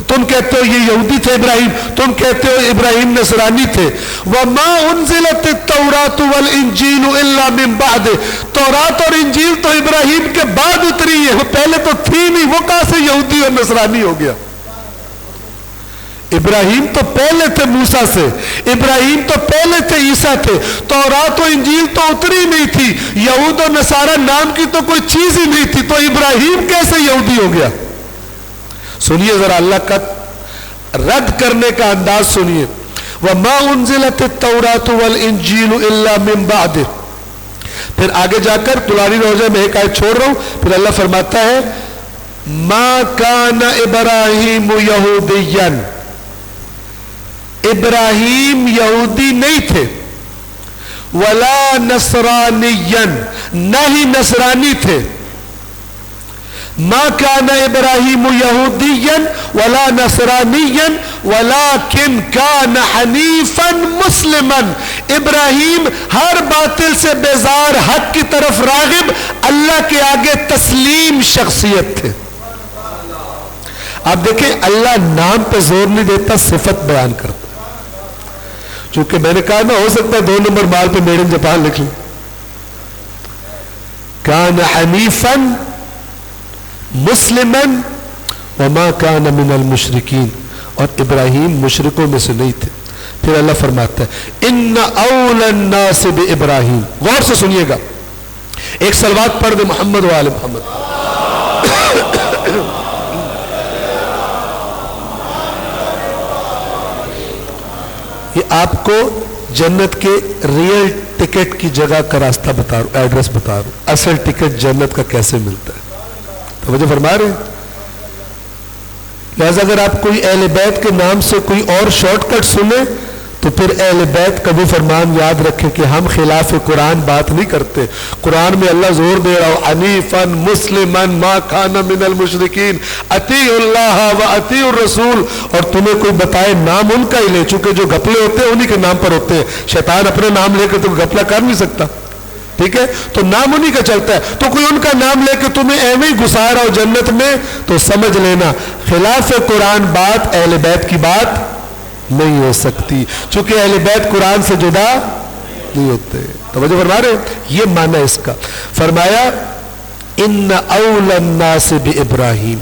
تم کہتے ہو یہ یہودی تھے ابراہیم، تم کہتے ہو ابراہیم نصرانی تھے. وما انزلت التوراۃ والانجیل الا من بعد. تورات اور انجیل تو ابراہیم کے بعد اتری ہے، وہ پہلے تو تھی نہیں، وہ کہاں سے یہودی اور نصرانی ہو گیا؟ ابراہیم تو پہلے تھے موسیٰ سے، ابراہیم تو پہلے تھے عیسیٰ تھے. تورات و انجیل تو اتری نہیں تھی، یہود و نصارہ نام کی تو کوئی چیز ہی نہیں تھی، تو ابراہیم کیسے یہودی ہو گیا؟ سنیے ذرا اللہ کا رد کرنے کا انداز سنیے. وَمَا أُنزِلَتِ التَّوْرَاةُ وَالْإِنجِيلُ إِلَّا مِن بَعْدِهِ. پھر آگے جا کر طلاری روزہ میں ایک آیت چھوڑ رہا ہوں، پھر اللہ فرماتا ہے مَا كَانَ إِبْرَاهِيمُ يَهُودِيًّا. ابراہیم یہودی نہیں تھے، وَلَا نَصْرَانِيًّا، نہ ہی نصرانی تھے. ما كان ابراہیم یہودیا ولا نصرانیا ولكن كان حنیفا مسلما. ابراہیم ہر باطل سے بیزار، حق کی طرف راغب، اللہ کے آگے تسلیم شخصیت تھے. آپ دیکھیں اللہ نام پہ زور نہیں دیتا، صفت بیان کرتا. چونکہ میں نے کہا نا ہو سکتا ہے 2 نمبر مال پہ میڈ ان جاپان لکھ لیں. كان حنیفا مسلمن وما کان من المشرکین. اور ابراہیم مشرکوں میں سے نہیں تھے. پھر اللہ فرماتا ہے ان اول الناس بابراہیم. غور سے سنیے گا، ایک صلوات پڑھ دے محمد و آل محمد. یہ آپ کو جنت کے ریئل ٹکٹ کی جگہ کا راستہ بتا رہا ہوں، ایڈریس بتا رہا ہوں. اصل ٹکٹ جنت کا کیسے ملتا ہے، توجہ فرما رہے ہیں. لہذا اگر آپ کوئی اہل بیت کے نام سے کوئی اور شارٹ کٹ سنیں تو تو پھر اہل بیت کا وہ فرمان یاد رکھیں کہ ہم خلاف قرآن بات نہیں کرتے. قرآن میں اللہ زور دے رہا ہو حنیفاً مسلماً ما کان من المشرکین اطیعوا اللہ و اطیعوا الرسول. اور تمہیں کوئی بتائے نام ان کا ہی لے, چونکہ جو گھپلے ہوتے ہیں انہی کے نام پر ہوتے ہیں. شیطان اپنے نام لے کے تو گھپلا کر نہیں سکتا, ٹھیک ہے, تو نام انہی کا چلتا ہے. تو کوئی ان کا نام لے کے تمہیں ایویں ہی گھسا رہا ہو جنت میں تو سمجھ لینا خلاف قرآن بات اہل بیت کی بات نہیں ہو سکتی, چونکہ اہل بیت قرآن سے جدا نہیں ہوتے. توجہ فرما رہے ہیں, یہ معنی اس کا. فرمایا ان اول الناس بابراہیم,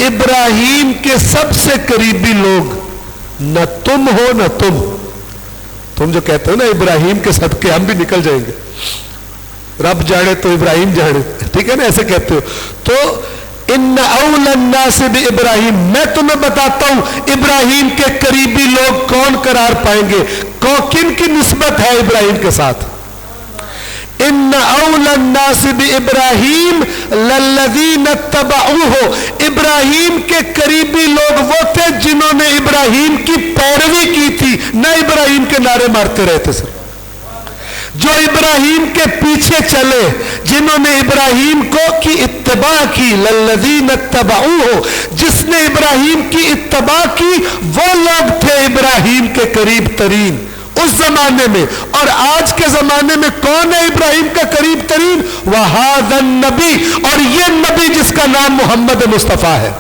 ابراہیم کے سب سے قریبی لوگ نہ تم ہو نہ تم جو کہتے ہو نا ابراہیم کے صدقے ہم بھی نکل جائیں گے, رب جانے تو ابراہیم جانے, ٹھیک ہے نا, ایسے کہتے ہو. تو ان اول الناس بابراہیم, میں تمہیں بتاتا ہوں ابراہیم کے قریبی لوگ کون قرار پائیں گے, کن کی نسبت ہے ابراہیم کے ساتھ. ان اول الناس بابراہیم للذین اتبعوہ, ابراہیم کے قریبی لوگ وہ تھے جنہوں نے ابراہیم کی پیروی کی تھی, نہ ابراہیم کے نعرے مارتے رہتے. سر جو ابراہیم کے پیچھے چلے, جنہوں نے ابراہیم کی اتباع کی, للذین اتبعوہ, جس نے ابراہیم کی اتباع کی وہ لوگ تھے ابراہیم کے قریب ترین اس زمانے میں. اور آج کے زمانے میں کون ہے ابراہیم کا قریب ترین؟ وَهَذَا النَّبِي, اور یہ نبی جس کا نام محمد مصطفیٰ ہے.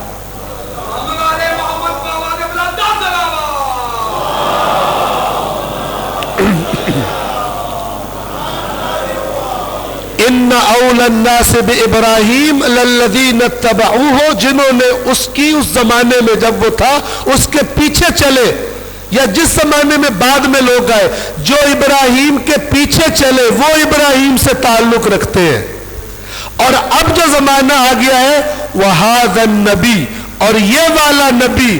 ان اول الناس بابراہیم للذین اتبعوہ, جنہوں نے اس زمانے میں جب وہ تھا اس کے پیچھے چلے, یا جس زمانے میں بعد میں لوگ آئے, جو ابراہیم کے پیچھے چلے وہ ابراہیم سے تعلق رکھتے ہیں. اور اب جو زمانہ آ گیا ہے وَهَذَا النَّبِي, اور یہ والا نبی,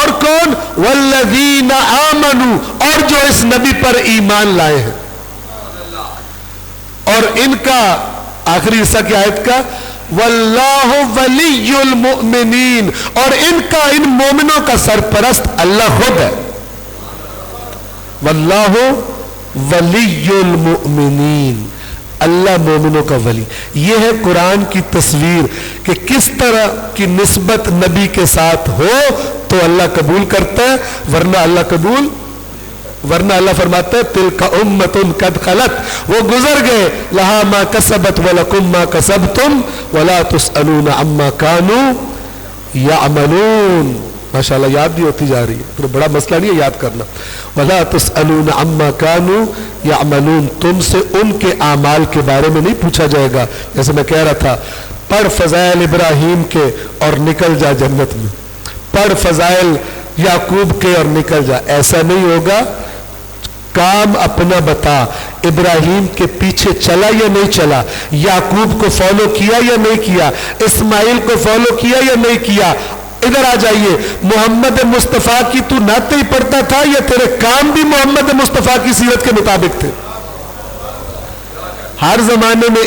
اور کون؟ وَالَّذِينَ آمَنُوا, اور جو اس نبی پر ایمان لائے ہیں. اور ان کا آخری حصہ کی آیت کا وَاللَّهُ وَلِيُّ الْمُؤْمِنِينَ, اور ان مومنوں کا سرپرست اللہ خود ہے. وَاللَّهُ وَلِيُّ الْمُؤْمِنِينَ, اللہ مومنوں کا ولی. یہ ہے قرآن کی تصویر کہ کس طرح کی نسبت نبی کے ساتھ ہو تو اللہ قبول کرتا ہے, ورنہ اللہ فرماتا ہے تلک امۃ قد خلت, وہ گزر گئے, لہا ما کسبت ولکم ما کسبتم ولا تسألون عما کانوا یعملون. ماشاءاللہ یاد بھی ہوتی جا رہی ہے, تو بڑا مسئلہ نہیں ہے یاد کرنا. ولا تسألون عما کانوا یعملون, تم سے ان کے اعمال کے بارے میں نہیں پوچھا جائے گا. جیسے میں کہہ رہا تھا, پڑھ فضائل ابراہیم کے اور نکل جا جنت میں, پڑھ فضائل یعقوب کے اور نکل جا. ایسا نہیں ہوگا. کام اپنا بتا, ابراہیم کے پیچھے چلا یا نہیں چلا, یعقوب کو فالو کیا یا نہیں کیا, اسماعیل کو فالو کیا یا نہیں کیا. ادھر آ جائیے, محمد مصطفیٰ کی تو نعتیں ہی پڑھتا تھا یا تیرے کام بھی محمد مصطفیٰ کی سیرت کے مطابق تھے؟ ہر زمانے میں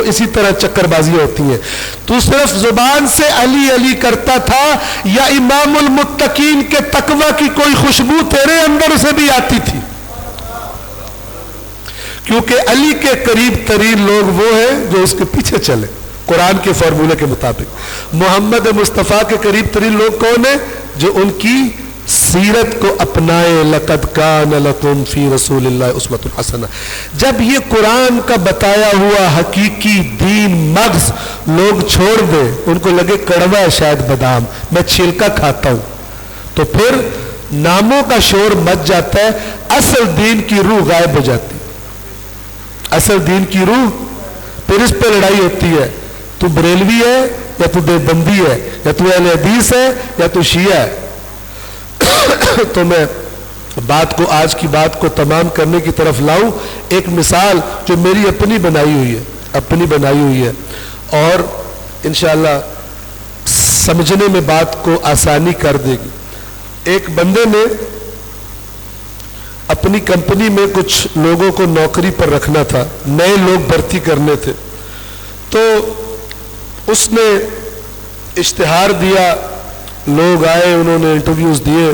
اسی طرح چکر بازیاں ہوتی ہیں. تو صرف زبان سے علی علی کرتا تھا یا امام المتقین کے تقوی کی کوئی خوشبو تیرے اندر سے بھی آتی تھی؟ کیونکہ علی کے قریب ترین لوگ وہ ہیں جو اس کے پیچھے چلے قرآن کے فارمولے کے مطابق. محمد مصطفیٰ کے قریب ترین لوگ کون ہیں؟ جو ان کی سیرت کو اپنائے. لقد کان لکم فی رسول اللہ اسوۃ حسنہ. جب یہ قرآن کا بتایا ہوا حقیقی دین مغز لوگ چھوڑ دے, ان کو لگے کڑوا ہے شاید بادام, میں چھلکا کھاتا ہوں, تو پھر ناموں کا شور مچ جاتا ہے, اصل دین کی روح غائب ہو جاتی. اصل دین کی روح, پھر اس پہ لڑائی ہوتی ہے, تو بریلوی ہے یا تو دیوبندی ہے, یا تو اہل حدیث ہے یا تو شیعہ ہے. تو میں آج کی بات کو تمام کرنے کی طرف لاؤں. ایک مثال جو میری اپنی بنائی ہوئی ہے اور انشاءاللہ سمجھنے میں بات کو آسانی کر دے گی. ایک بندے نے اپنی کمپنی میں کچھ لوگوں کو نوکری پر رکھنا تھا, نئے لوگ بھرتی کرنے تھے. تو اس نے اشتہار دیا, لوگ آئے, انہوں نے انٹرویوز دیے.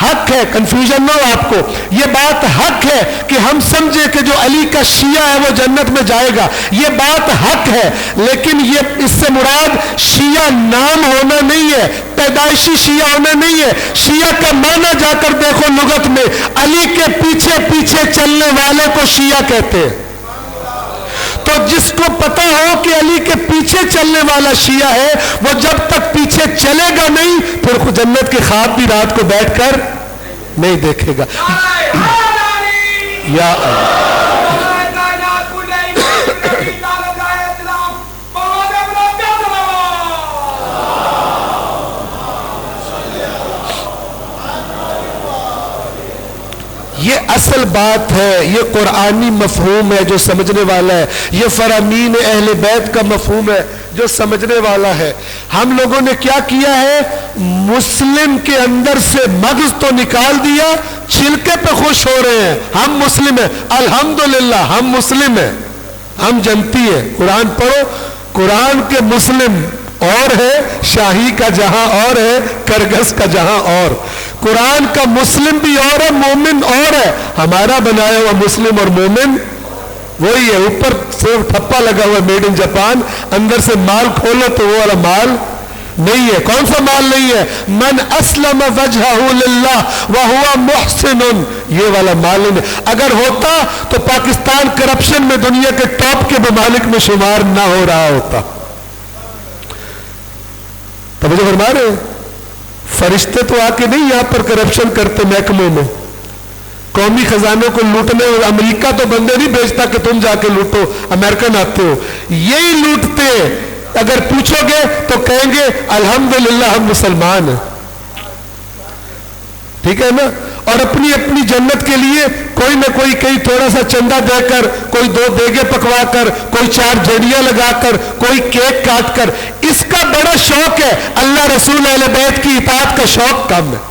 حق ہے, کنفیوژن نہ ہو آپ کو, یہ بات حق ہے کہ ہم سمجھے کہ جو علی کا شیعہ ہے وہ جنت میں جائے گا, یہ بات حق ہے, لیکن یہ اس سے مراد شیعہ نام ہونا نہیں ہے, پیدائشی شیعہ ہونا نہیں ہے. شیعہ کا معنی جا کر دیکھو لغت میں, علی کے پیچھے پیچھے چلنے والے کو شیعہ کہتے ہیں. تو جس کو پتا ہو کہ علی کے پیچھے چلنے والا شیعہ ہے, وہ جب تک پیچھے چلے گا نہیں پھر جنت کے خواب بھی رات کو بیٹھ کر نہیں دیکھے گا. یا یہ اصل بات ہے, یہ قرآنی مفہوم ہے جو سمجھنے والا ہے, یہ فرامین اہل بیت کا مفہوم ہے جو سمجھنے والا ہے. ہم لوگوں نے کیا کیا ہے, مسلم کے اندر سے مغز تو نکال دیا, چھلکے پہ خوش ہو رہے ہیں. ہم مسلم ہیں, الحمدللہ ہم مسلم ہیں, ہم جنتی ہیں. قرآن پڑھو, قرآن کے مسلم اور ہے, شاہی کا جہاں اور ہے, کرگس کا جہاں اور. قرآن کا مسلم بھی اور ہے, مومن اور ہے. ہمارا بنایا ہوا مسلم اور مومن وہی ہے. اوپر سے ٹھپا لگا ہوا میڈ ان جاپان, اندر سے مال کھولو تو وہ والا مال نہیں ہے. کون سا مال نہیں ہے؟ من اسلم وجہہ للہ وہو محسن, یہ والا مال نہیں ہے. اگر ہوتا تو پاکستان کرپشن میں دنیا کے ٹاپ کے ممالک میں شمار نہ ہو رہا ہوتا. توجہ فرما رہے ہیں, فرشتے تو آ کے نہیں یہاں پر کرپشن کرتے محکموں میں, قومی خزانوں کو لوٹنے. امریکہ تو بندے نہیں بھیجتا کہ تم جا کے لوٹو, امریکن آتے ہو, یہی لوٹتے. اگر پوچھو گے تو کہیں گے الحمدللہ ہم مسلمان ہیں. ٹھیک ہے نا. اور اپنی اپنی جنت کے لیے کوئی نہ کوئی کہیں تھوڑا سا چندہ دے کر, کوئی 2 دیگے پکوا کر, کوئی 4 جھڑیاں لگا کر, کوئی کیک کاٹ کر, اس کا بڑا شوق ہے. اللہ رسول اہل بیت کی اطاعت کا شوق کم ہے.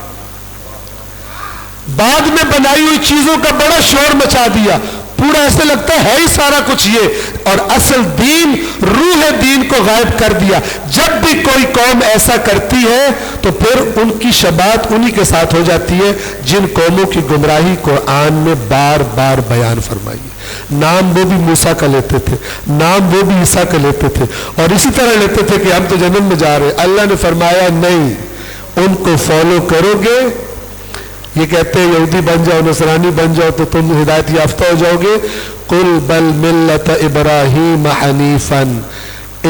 بعد میں بنائی ہوئی چیزوں کا بڑا شور مچا دیا, پورا ایسے لگتا ہے ہی سارا کچھ یہ, اور اصل دین, روح دین کو غائب کر دیا. جب بھی کوئی قوم ایسا کرتی ہے تو پھر ان کی شباہت انہی کے ساتھ ہو جاتی ہے جن قوموں کی گمراہی قرآن میں بار بار بیان فرمائی ہے. نام وہ بھی موسیٰ کا لیتے تھے, نام وہ بھی عیسیٰ کا لیتے تھے, اور اسی طرح لیتے تھے کہ ہم تو جنت میں جا رہے ہیں. اللہ نے فرمایا نہیں, ان کو فالو کرو گے. یہ کہتے ہیں یہودی بن جاؤ, نصرانی بن جاؤ تو تم ہدایت یافتہ ہو جاؤ گے. قل بل ملت ابراہیم حنیفا,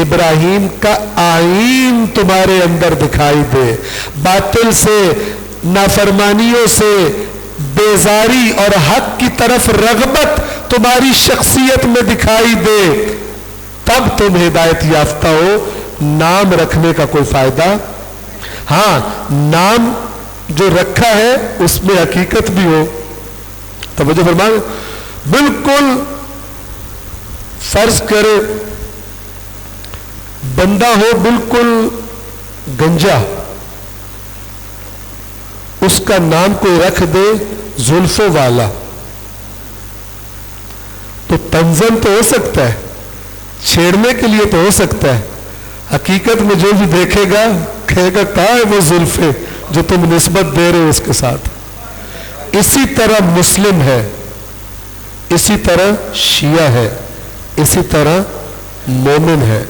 ابراہیم کا آئین تمہارے اندر دکھائی دے, باطل سے, نافرمانیوں سے بیزاری اور حق کی طرف رغبت تمہاری شخصیت میں دکھائی دے, تب تم ہدایت یافتہ ہو. نام رکھنے کا کوئی فائدہ, ہاں نام جو رکھا ہے اس میں حقیقت بھی ہو. توجہ فرمائیں, بالکل فرض کرے بندہ ہو بالکل گنجا, اس کا نام کوئی رکھ دے زلفوں والا, تو تنزن تو ہو سکتا ہے, چھیڑنے کے لیے تو ہو سکتا ہے. حقیقت میں جو بھی دیکھے گا کہے گا کہاں ہے وہ زلفیں جو تم نسبت دے رہے ہو اس کے ساتھ. اسی طرح مسلم ہے, اسی طرح شیعہ ہے, اسی طرح مومن ہے.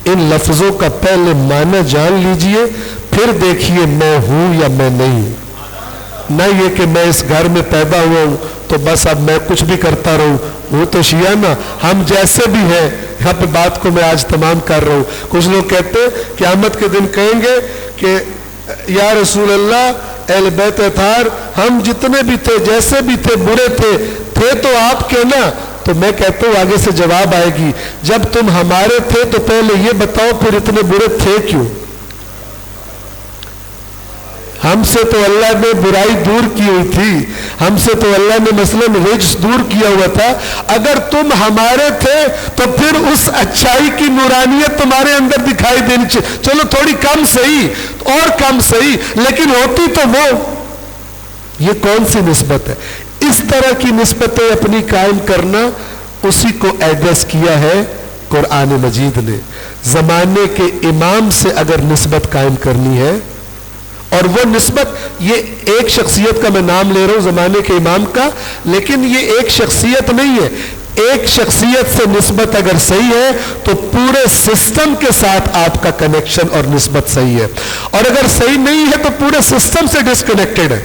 ان لفظوں کا پہلے معنی جان لیجئے, پھر دیکھیے میں ہوں یا میں نہیں ہوں. نہ یہ کہ میں اس گھر میں پیدا ہوا ہوں تو بس اب میں کچھ بھی کرتا رہوں. وہ تو شیعہ نا, ہم جیسے بھی ہیں. یہاں پہ بات کو میں آج تمام کر رہا ہوں. کچھ لوگ کہتے ہیں قیامت کے دن کہیں گے کہ یا رسول اللہ اہل بیت اطہار ہم جتنے بھی تھے, جیسے بھی تھے, برے تھے تو آپ کے نا. تو میں کہتا ہوں آگے سے جواب آئے گی, جب تم ہمارے تھے تو پہلے یہ بتاؤ پھر اتنے برے تھے کیوں؟ ہم سے تو اللہ نے برائی دور کی ہوئی تھی, ہم سے تو اللہ نے مثلاً رجس دور کیا ہوا تھا. اگر تم ہمارے تھے تو پھر اس اچھائی کی نورانیت تمہارے اندر دکھائی دینی چاہیے. چلو تھوڑی کم صحیح, اور کم صحیح, لیکن ہوتی تو وہ. یہ کون سی نسبت ہے؟ اس طرح کی نسبتیں اپنی قائم کرنا, اسی کو ایڈریس کیا ہے قرآن مجید نے. زمانے کے امام سے اگر نسبت قائم کرنی ہے اور وہ نسبت، یہ ایک شخصیت کا میں نام لے رہا ہوں زمانے کے امام کا، لیکن یہ ایک شخصیت نہیں ہے. ایک شخصیت سے نسبت اگر صحیح ہے تو پورے سسٹم کے ساتھ آپ کا کنیکشن اور نسبت صحیح ہے، اور اگر صحیح نہیں ہے تو پورے سسٹم سے ڈسکنیکٹڈ ہے،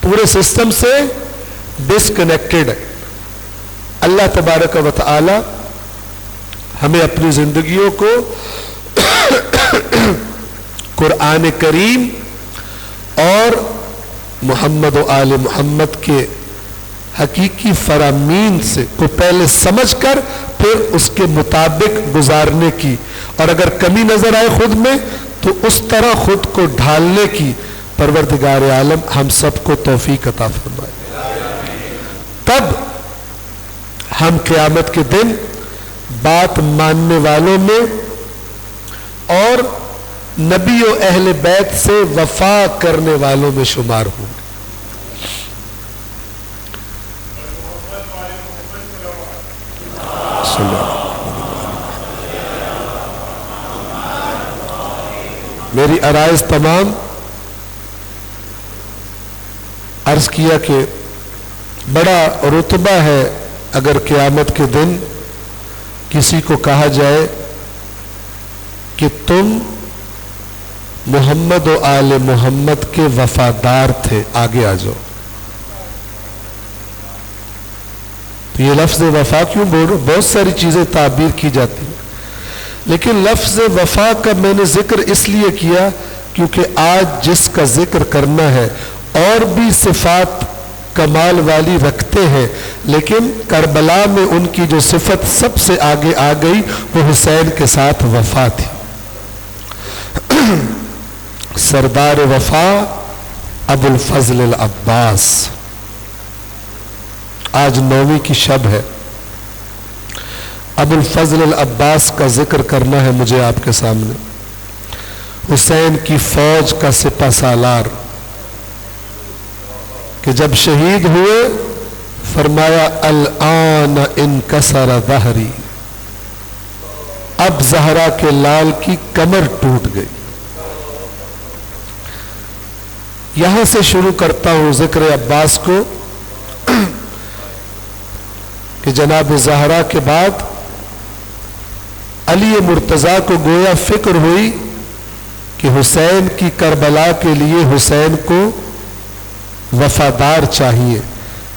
پورے سسٹم سے ڈسکنیکٹڈ ہے. اللہ تبارک و تعالی ہمیں اپنی زندگیوں کو قرآن کریم اور محمد و آل محمد کے حقیقی فرامین سے کو پہلے سمجھ کر پھر اس کے مطابق گزارنے کی، اور اگر کمی نظر آئے خود میں تو اس طرح خود کو ڈھالنے کی پروردگار عالم ہم سب کو توفیق عطا فرمائے. تب ہم قیامت کے دن بات ماننے والوں میں اور نبی و اہل بیت سے وفا کرنے والوں میں شمار ہوں گے. میری عرائض تمام. عرض کیا کہ بڑا رتبہ ہے اگر قیامت کے دن کسی کو کہا جائے کہ تم محمد و آل محمد کے وفادار تھے، آگے آ جاؤ. تو یہ لفظ وفا کیوں بول رہا ہوں؟ بہت ساری چیزیں تعبیر کی جاتی ہیں، لیکن لفظ وفا کا میں نے ذکر اس لیے کیا کیونکہ آج جس کا ذکر کرنا ہے اور بھی صفات کمال والی رکھتے ہیں، لیکن کربلا میں ان کی جو صفت سب سے آگے آ گئی وہ حسین کے ساتھ وفا تھی. سردار وفا ابو الفضل العباس، آج 9ویں کی شب ہے. ابو الفضل العباس کا ذکر کرنا ہے مجھے آپ کے سامنے. حسین کی فوج کا سپہ سالار کہ جب شہید ہوئے فرمایا الآن انکسر ظہری، اب زہرا کے لال کی کمر ٹوٹ گئی. یہاں سے شروع کرتا ہوں ذکر عباس کو کہ جناب زہرا کے بعد علی مرتضیٰ کو گویا فکر ہوئی کہ حسین کی کربلا کے لیے حسین کو وفادار چاہیے.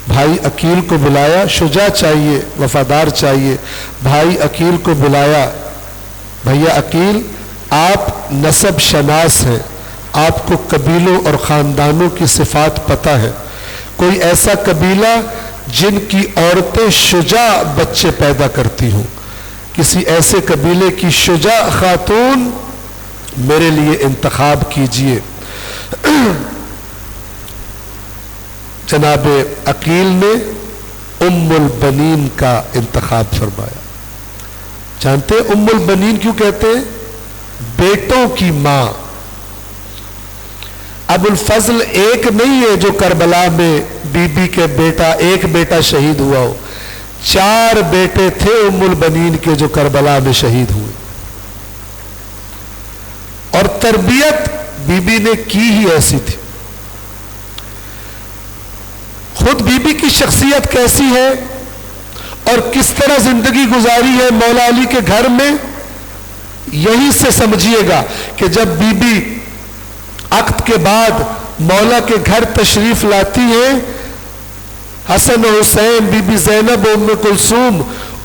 بھائی عقیل کو بلایا، شجاع چاہیے، وفادار چاہیے. بھائی عقیل کو بلایا، بھیا عقیل آپ نسب شناس ہیں، آپ کو قبیلوں اور خاندانوں کی صفات پتہ ہے. کوئی ایسا قبیلہ جن کی عورتیں شجاع بچے پیدا کرتی ہوں، کسی ایسے قبیلے کی شجاع خاتون میرے لیے انتخاب کیجئے. جناب عقیل نے ام البنین کا انتخاب فرمایا. جانتے ہیں ام البنین کیوں کہتے ہیں؟ بیٹوں کی ماں. ابو الفضل ایک نہیں ہے جو کربلا میں بی بی کے بیٹا ایک بیٹا شہید ہوا ہو، 4 بیٹے تھے ام البنین کے جو کربلا میں شہید ہوئے. اور تربیت بی بی نے کی ہی ایسی تھی. خود بی بی کی شخصیت کیسی ہے اور کس طرح زندگی گزاری ہے مولا علی کے گھر میں، یہی سے سمجھیے گا کہ جب بی بی عقد کے بعد مولا کے گھر تشریف لاتی ہیں، حسن و حسین، بی بی زینب و ام کلثوم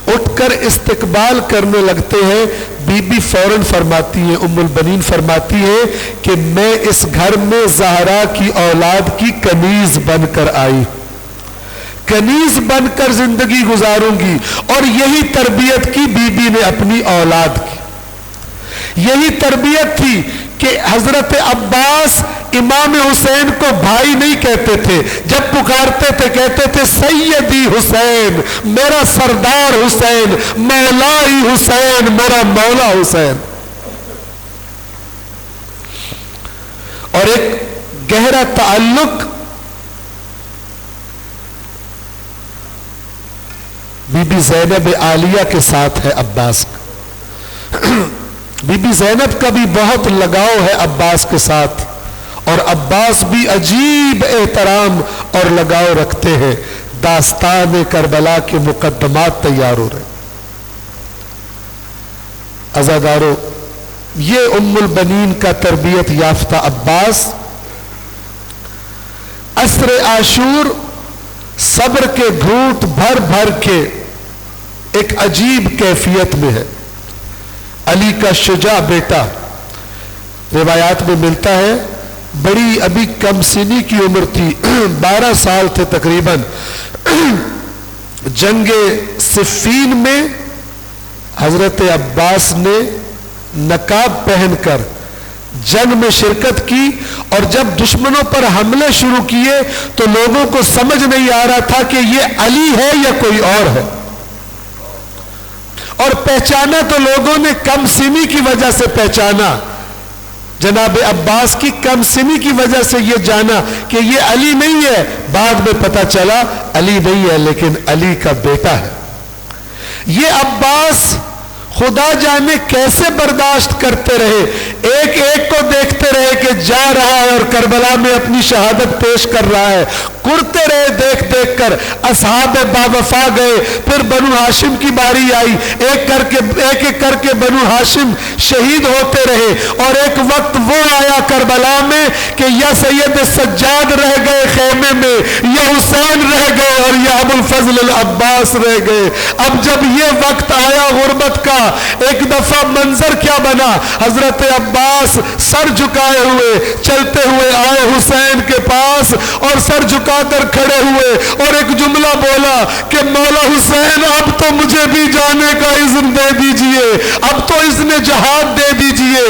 اٹھ کر استقبال کرنے لگتے ہیں. بی بی فوراً فرماتی ہے، ام البنین فرماتی ہے کہ میں اس گھر میں زہرا کی اولاد کی کنیز بن کر آئی، کنیز بن کر زندگی گزاروں گی. اور یہی تربیت کی بی بی نے اپنی اولاد کی. یہی تربیت تھی کہ حضرت عباس امام حسین کو بھائی نہیں کہتے تھے، جب پکارتے تھے کہتے تھے سیدی حسین، میرا سردار حسین، مولائی حسین، میرا مولا حسین. اور ایک گہرا تعلق بی بی زینب عالیہ کے ساتھ ہے عباس کا. بی بی زینب کا بھی بہت لگاؤ ہے عباس کے ساتھ، اور عباس بھی عجیب احترام اور لگاؤ رکھتے ہیں۔ داستان کربلا کے مقدمات تیار ہو رہے۔ عزادارو، یہ ام البنین کا تربیت یافتہ عباس عصر عاشور صبر کے گھونٹ بھر بھر کے ایک عجیب کیفیت میں ہے۔ علی کا شجاع بیٹا، روایات میں ملتا ہے بڑی ابھی کم سنی کی عمر تھی، 12 سال تھے تقریباً۔ جنگ صفین میں حضرت عباس نے نقاب پہن کر جنگ میں شرکت کی، اور جب دشمنوں پر حملے شروع کیے تو لوگوں کو سمجھ نہیں آ رہا تھا کہ یہ علی ہے یا کوئی اور ہے، اور پہچانا تو لوگوں نے کم سنی کی وجہ سے پہچانا، جناب عباس کی کم سنی کی وجہ سے یہ جانا کہ یہ علی نہیں ہے۔ بعد میں پتا چلا علی نہیں ہے لیکن علی کا بیٹا ہے۔ یہ عباس خدا جانے کیسے برداشت کرتے رہے، ایک ایک کو دیکھتے رہے کہ جا رہا ہے اور کربلا میں اپنی شہادت پیش کر رہا ہے، کرتے رہے دیکھ دیکھ کر۔ اصحاب باوفا گئے، پھر بنو ہاشم کی باری آئی، ایک ایک کر کے بنو ہاشم شہید ہوتے رہے، اور ایک وقت وہ آیا کربلا میں کہ یا سید سجاد رہ گئے خیمے میں، یا حسین رہ گئے، اور یا ابو الفضل العباس رہ گئے۔ اب جب یہ وقت آیا غربت کا، ایک دفعہ منظر کیا بنا، حضرت عباس سر جھکائے ہوئے چلتے ہوئے آئے حسین کے پاس، اور سر جھکا کر کھڑے ہوئے اور ایک جملہ بولا کہ مولا حسین اب تو مجھے بھی جانے کا اذن دے دیجئے، اب تو اذن جہاد دے دیجئے۔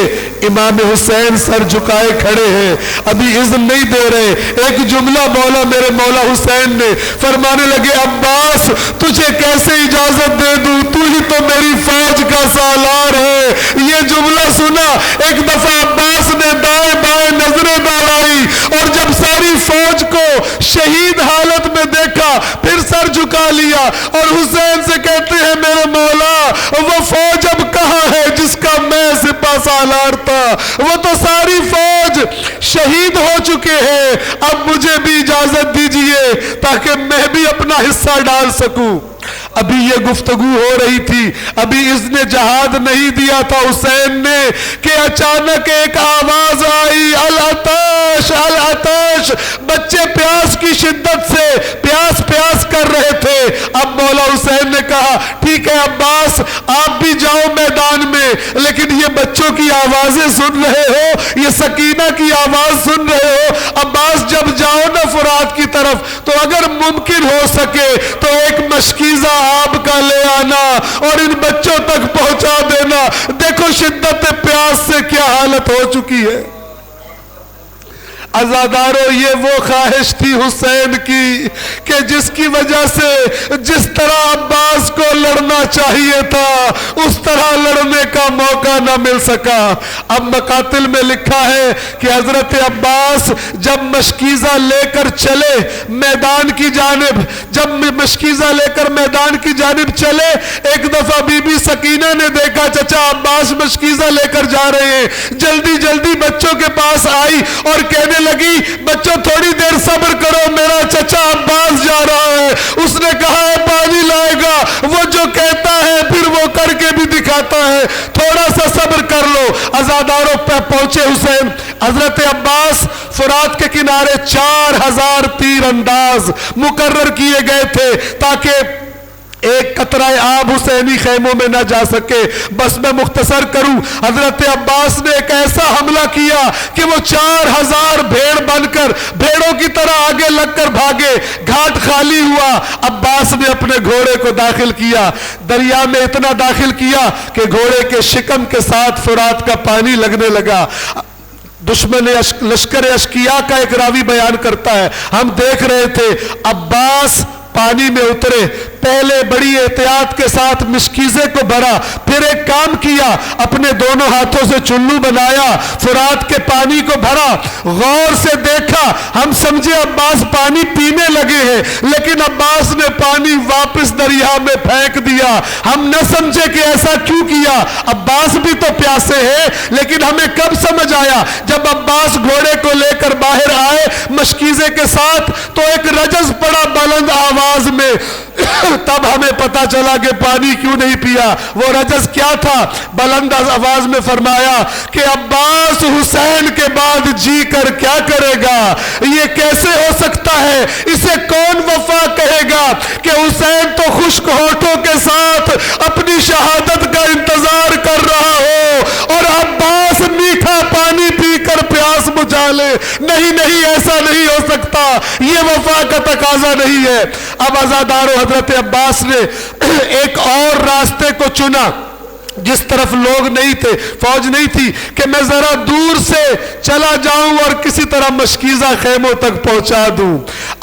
امام حسین سر جھکائے کھڑے ہیں، ابھی اذن نہیں دے رہے، ایک جملہ بولا میرے مولا حسین نے، فرمانے لگے عباس تجھے کیسے اجازت دے دوں، تو ہی تو میری فوج کا سالار ہے۔ یہ جملہ سنا، ایک دفعہ عباس نے دائیں بائیں نظریں دوڑائی، اور جب ساری فوج کو شہید حالت میں دیکھا پھر سر جھکا لیا، اور حسین سے کہتے ہیں میرے مولا وہ فوج اب کہاں ہے جس کا میں سپہ سالار تھا، وہ تو ساری فوج شہید ہو چکے ہیں، اب مجھے بھی اجازت دیجئے تاکہ میں بھی اپنا حصہ ڈال سکوں۔ ابھی یہ گفتگو ہو رہی تھی، ابھی اذن جہاد نہیں دیا تھا حسین نے کہ اچانک ایک آواز آئی العطش العطش، بچے پیاس کی شدت سے پیاس پیاس کر رہے تھے۔ اب مولا حسین نے کہا ٹھیک ہے عباس آپ بھی جاؤ میدان میں، لیکن یہ بچوں کی آوازیں سن رہے ہو، یہ سکینہ کی آواز سن رہے ہو، عباس جب جاؤ نا فرات کی طرف تو اگر ممکن ہو سکے تو ایک مشکیزہ آب کا لے آنا اور ان بچوں تک پہنچا دینا۔ دیکھو شدت پیاس سے کیا حالت ہو چکی ہے۔ عزادارو یہ وہ خواہش تھی حسین کی کہ جس کی وجہ سے جس طرح عباس کو لڑنا چاہیے تھا اس طرح لڑنے کا موقع نہ مل سکا۔ اب مقاتل میں لکھا ہے کہ حضرت عباس جب مشکیزہ لے کر چلے میدان کی جانب، جب مشکیزہ لے کر میدان کی جانب چلے، ایک دفعہ بی بی سکینہ نے دیکھا چچا عباس مشکیزہ لے کر جا رہے ہیں، جلدی جلدی بچوں کے پاس آئی اور کہنے لگی بچوں تھوڑی دیر صبر کرو میرا چچا عباس جا رہا ہے، اس نے کہا ہے پانی لائے گا، وہ جو کہتا ہے پھر وہ کر کے بھی دکھاتا ہے، تھوڑا سا صبر کر لو۔ عزاداروں پہ پہنچے حسین، حضرت عباس فرات کے کنارے 4000 تیر انداز مقرر کیے گئے تھے تاکہ ایک قطرہ آب حسینی خیموں میں نہ جا سکے۔ بس میں مختصر کروں، حضرت عباس نے ایک ایسا حملہ کیا کہ وہ 4000 بھیڑ بن کر بھیڑوں کی طرح آگے لگ کر بھاگے، گھاٹ خالی ہوا، عباس نے اپنے گھوڑے کو داخل کیا، دریا میں اتنا داخل کیا کہ گھوڑے کے شکم کے ساتھ فرات کا پانی لگنے لگا۔ دشمن لشکر اشکیا کا ایک راوی بیان کرتا ہے ہم دیکھ رہے تھے عباس پانی میں اترے، پہلے بڑی احتیاط کے ساتھ مشکیزے کو بھرا، پھر ایک کام کیا، اپنے دونوں ہاتھوں سے چلو بنایا، فرات کے پانی کو بھرا، غور سے دیکھا، ہم سمجھے عباس پانی پینے لگے ہیں، لیکن عباس نے پانی واپس دریا میں پھینک دیا۔ ہم نہ سمجھے کہ ایسا کیوں کیا، عباس بھی تو پیاسے ہیں، لیکن ہمیں کب سمجھ آیا جب عباس گھوڑے کو لے کر باہر آئے مشکیزے کے ساتھ تو ایک رجز پڑا بلند آواز میں، تب ہمیں پتا چلا کہ پانی کیوں نہیں پیا۔ وہ رجز کیا تھا؟ بلند آواز میں فرمایا کہ عباس حسین کے بعد جی کر کیا کرے گا، یہ کیسے ہو سکتا ہے، اسے کون وفا کہے گا کہ حسین تو خشک ہونٹوں کے ساتھ اپنی شہادت کا انتظار کر رہا ہو اور عباس میٹھا پانی پی کر پیاس بجھا لے۔ نہیں نہیں، ایسا نہیں ہو سکتا، یہ وفا کا تقاضا نہیں ہے۔ اب عزادارو حضرت عباس نے ایک اور راستے کو چنا، جس طرف لوگ نہیں تھے، فوج نہیں تھی، کہ میں ذرا دور سے چلا جاؤں اور کسی طرح مشکیزہ خیموں تک پہنچا دوں۔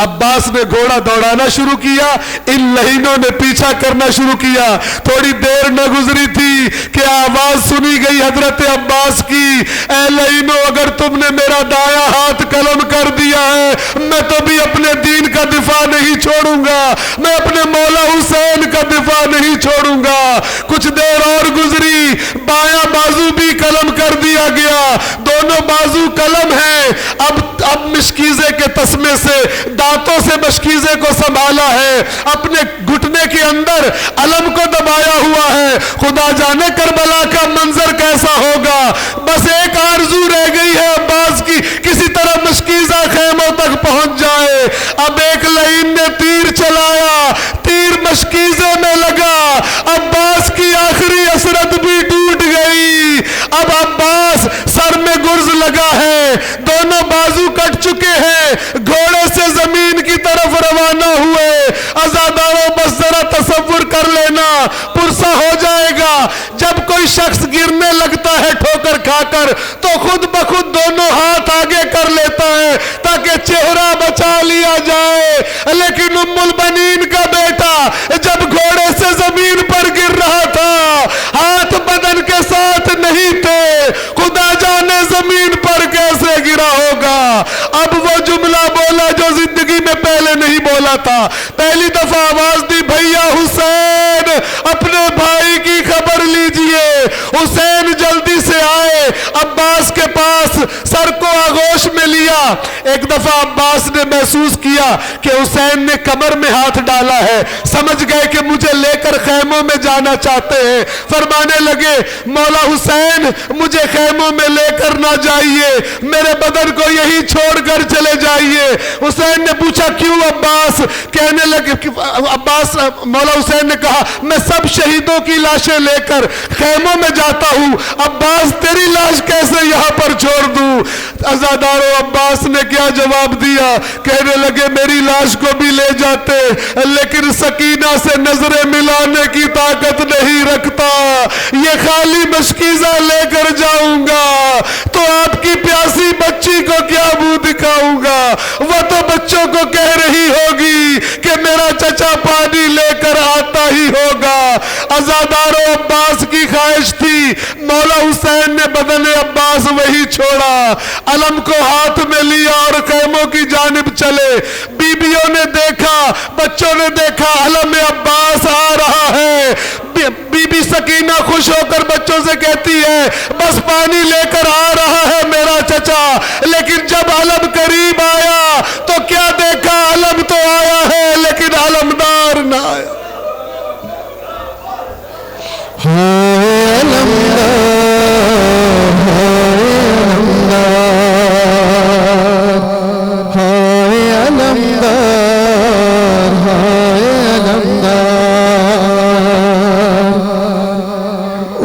عباس نے گھوڑا دوڑانا شروع کیا، ان لہینوں نے پیچھا کرنا شروع کیا۔ تھوڑی دیر نہ گزری تھی کہ آواز سنی گئی حضرت عباس کی، اے لہینوں، اگر تم نے میرا دایاں ہاتھ قلم کر دیا ہے، میں تو بھی اپنے دین کا دفاع نہیں چھوڑوں گا، میں اپنے مولا حسین کا دفاع نہیں چھوڑوں گا۔ کچھ دیر اور گزری، بایاں بازو بھی قلم کر دیا گیا، دونوں بازو قلم ہیں۔ اب مشکیزے کے تسمے سے، دانتوں سے مشکیزے کو سنبھالا ہے، اپنے گھٹنے کے اندر علم کو دبایا ہوا ہے۔ خدا جانے کربلا کا منظر کیسا ہوگا۔ بس ایک آرزو رہ گئی ہے عباس کی، کسی طرح مشکیزہ خیموں تک پہنچ جائے۔ اب ایک لعین نے تیر چلایا، تیر مشکیزے میں لگا، عباس کی آخری حسرت بھی ٹوٹ گئی۔ اب عباس سر میں گرز لگا ہے، دونوں بازو کٹ چکے ہیں، گھوڑے سے زمین کی طرف روانہ ہوئے۔ عزاداروں بس ذرا تصور کر لینا، پرسا ہو جائے گا جب کوئی شخص گرنے لگتا ہے ٹھوکر کھا کر تو خود بخود دونوں ہاتھ آگے کر لیتا ہے تاکہ چہرہ بچا لیا جائے، لیکن ام البنین کا بیٹا جب گھوڑے سے زمین پر گر رہا تھا، ہاتھ بدن کے ساتھ نہیں تھے، خدا جانے زمین پر کیسے گرا ہوگا۔ اب وہ جملہ بولا جو زندگی میں پہلے نہیں بولا تھا، پہلی دفعہ آواز دی، بھیا حسین، اپنے بھائی کی خبر لیجئے۔ حسین جلدی سے آئے، عباس کے پاس سر کو آغوش میں لیا۔ ایک دفعہ عباس نے محسوس کیا کہ حسین نے کمر میں ہاتھ ڈالا ہے، سمجھ گئے کہ مجھے لے کر خیموں میں جانا چاہتے ہیں۔ فرمانے لگے، مولا حسین، مجھے خیموں میں لے کر نہ جائیے، میرے بدن کو یہی چھوڑ کر چلے جائیے۔ حسین نے پوچھا کیوں عباس؟ کہنے لگے، عباس مولا حسین نے کہا، میں سب شہیدوں کی لاشیں لے کر خیموں میں جاتا ہوں، عباس تیری لاش کیسے یہاں پر چھوڑ دوں؟ عزادارو عباس نے کیا جواب دیا؟ کہنے لگے، میری لاش کو بھی لے جاتے لیکن سکینہ سے نظریں ملانے کی طاقت نہیں رکھتا، یہ خالی مشکیزہ لے کر جاؤں گا تو آپ کی پیاسی بچی کو کیا منہ دکھاؤں گا؟ وہ تو بچوں کو کہہ رہی ہوگی کہ میرا چچا پانی لے کر آتا ہی ہوگا۔ عزادارو عباس کی خواہش تھی، مولا حسین نے بدن عباس وہی چھوڑا، علم کو ہاتھ میں لیا اور خیموں کی جانب چلے۔ بیویوں نے دیکھا، بچوں نے دیکھا، علم عباس آ رہا ہے۔ بی بی سکینہ خوش ہو کر بچوں سے کہتی ہے، بس پانی لے کر آ رہا ہے میرا چچا۔ لیکن جب علم قریب آیا تو کیا دیکھا؟ علم تو آیا ہے لیکن علمدار نہ آیا۔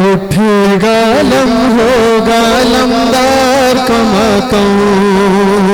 اٹھے گا علم ہوگا علمدار کا ماتم،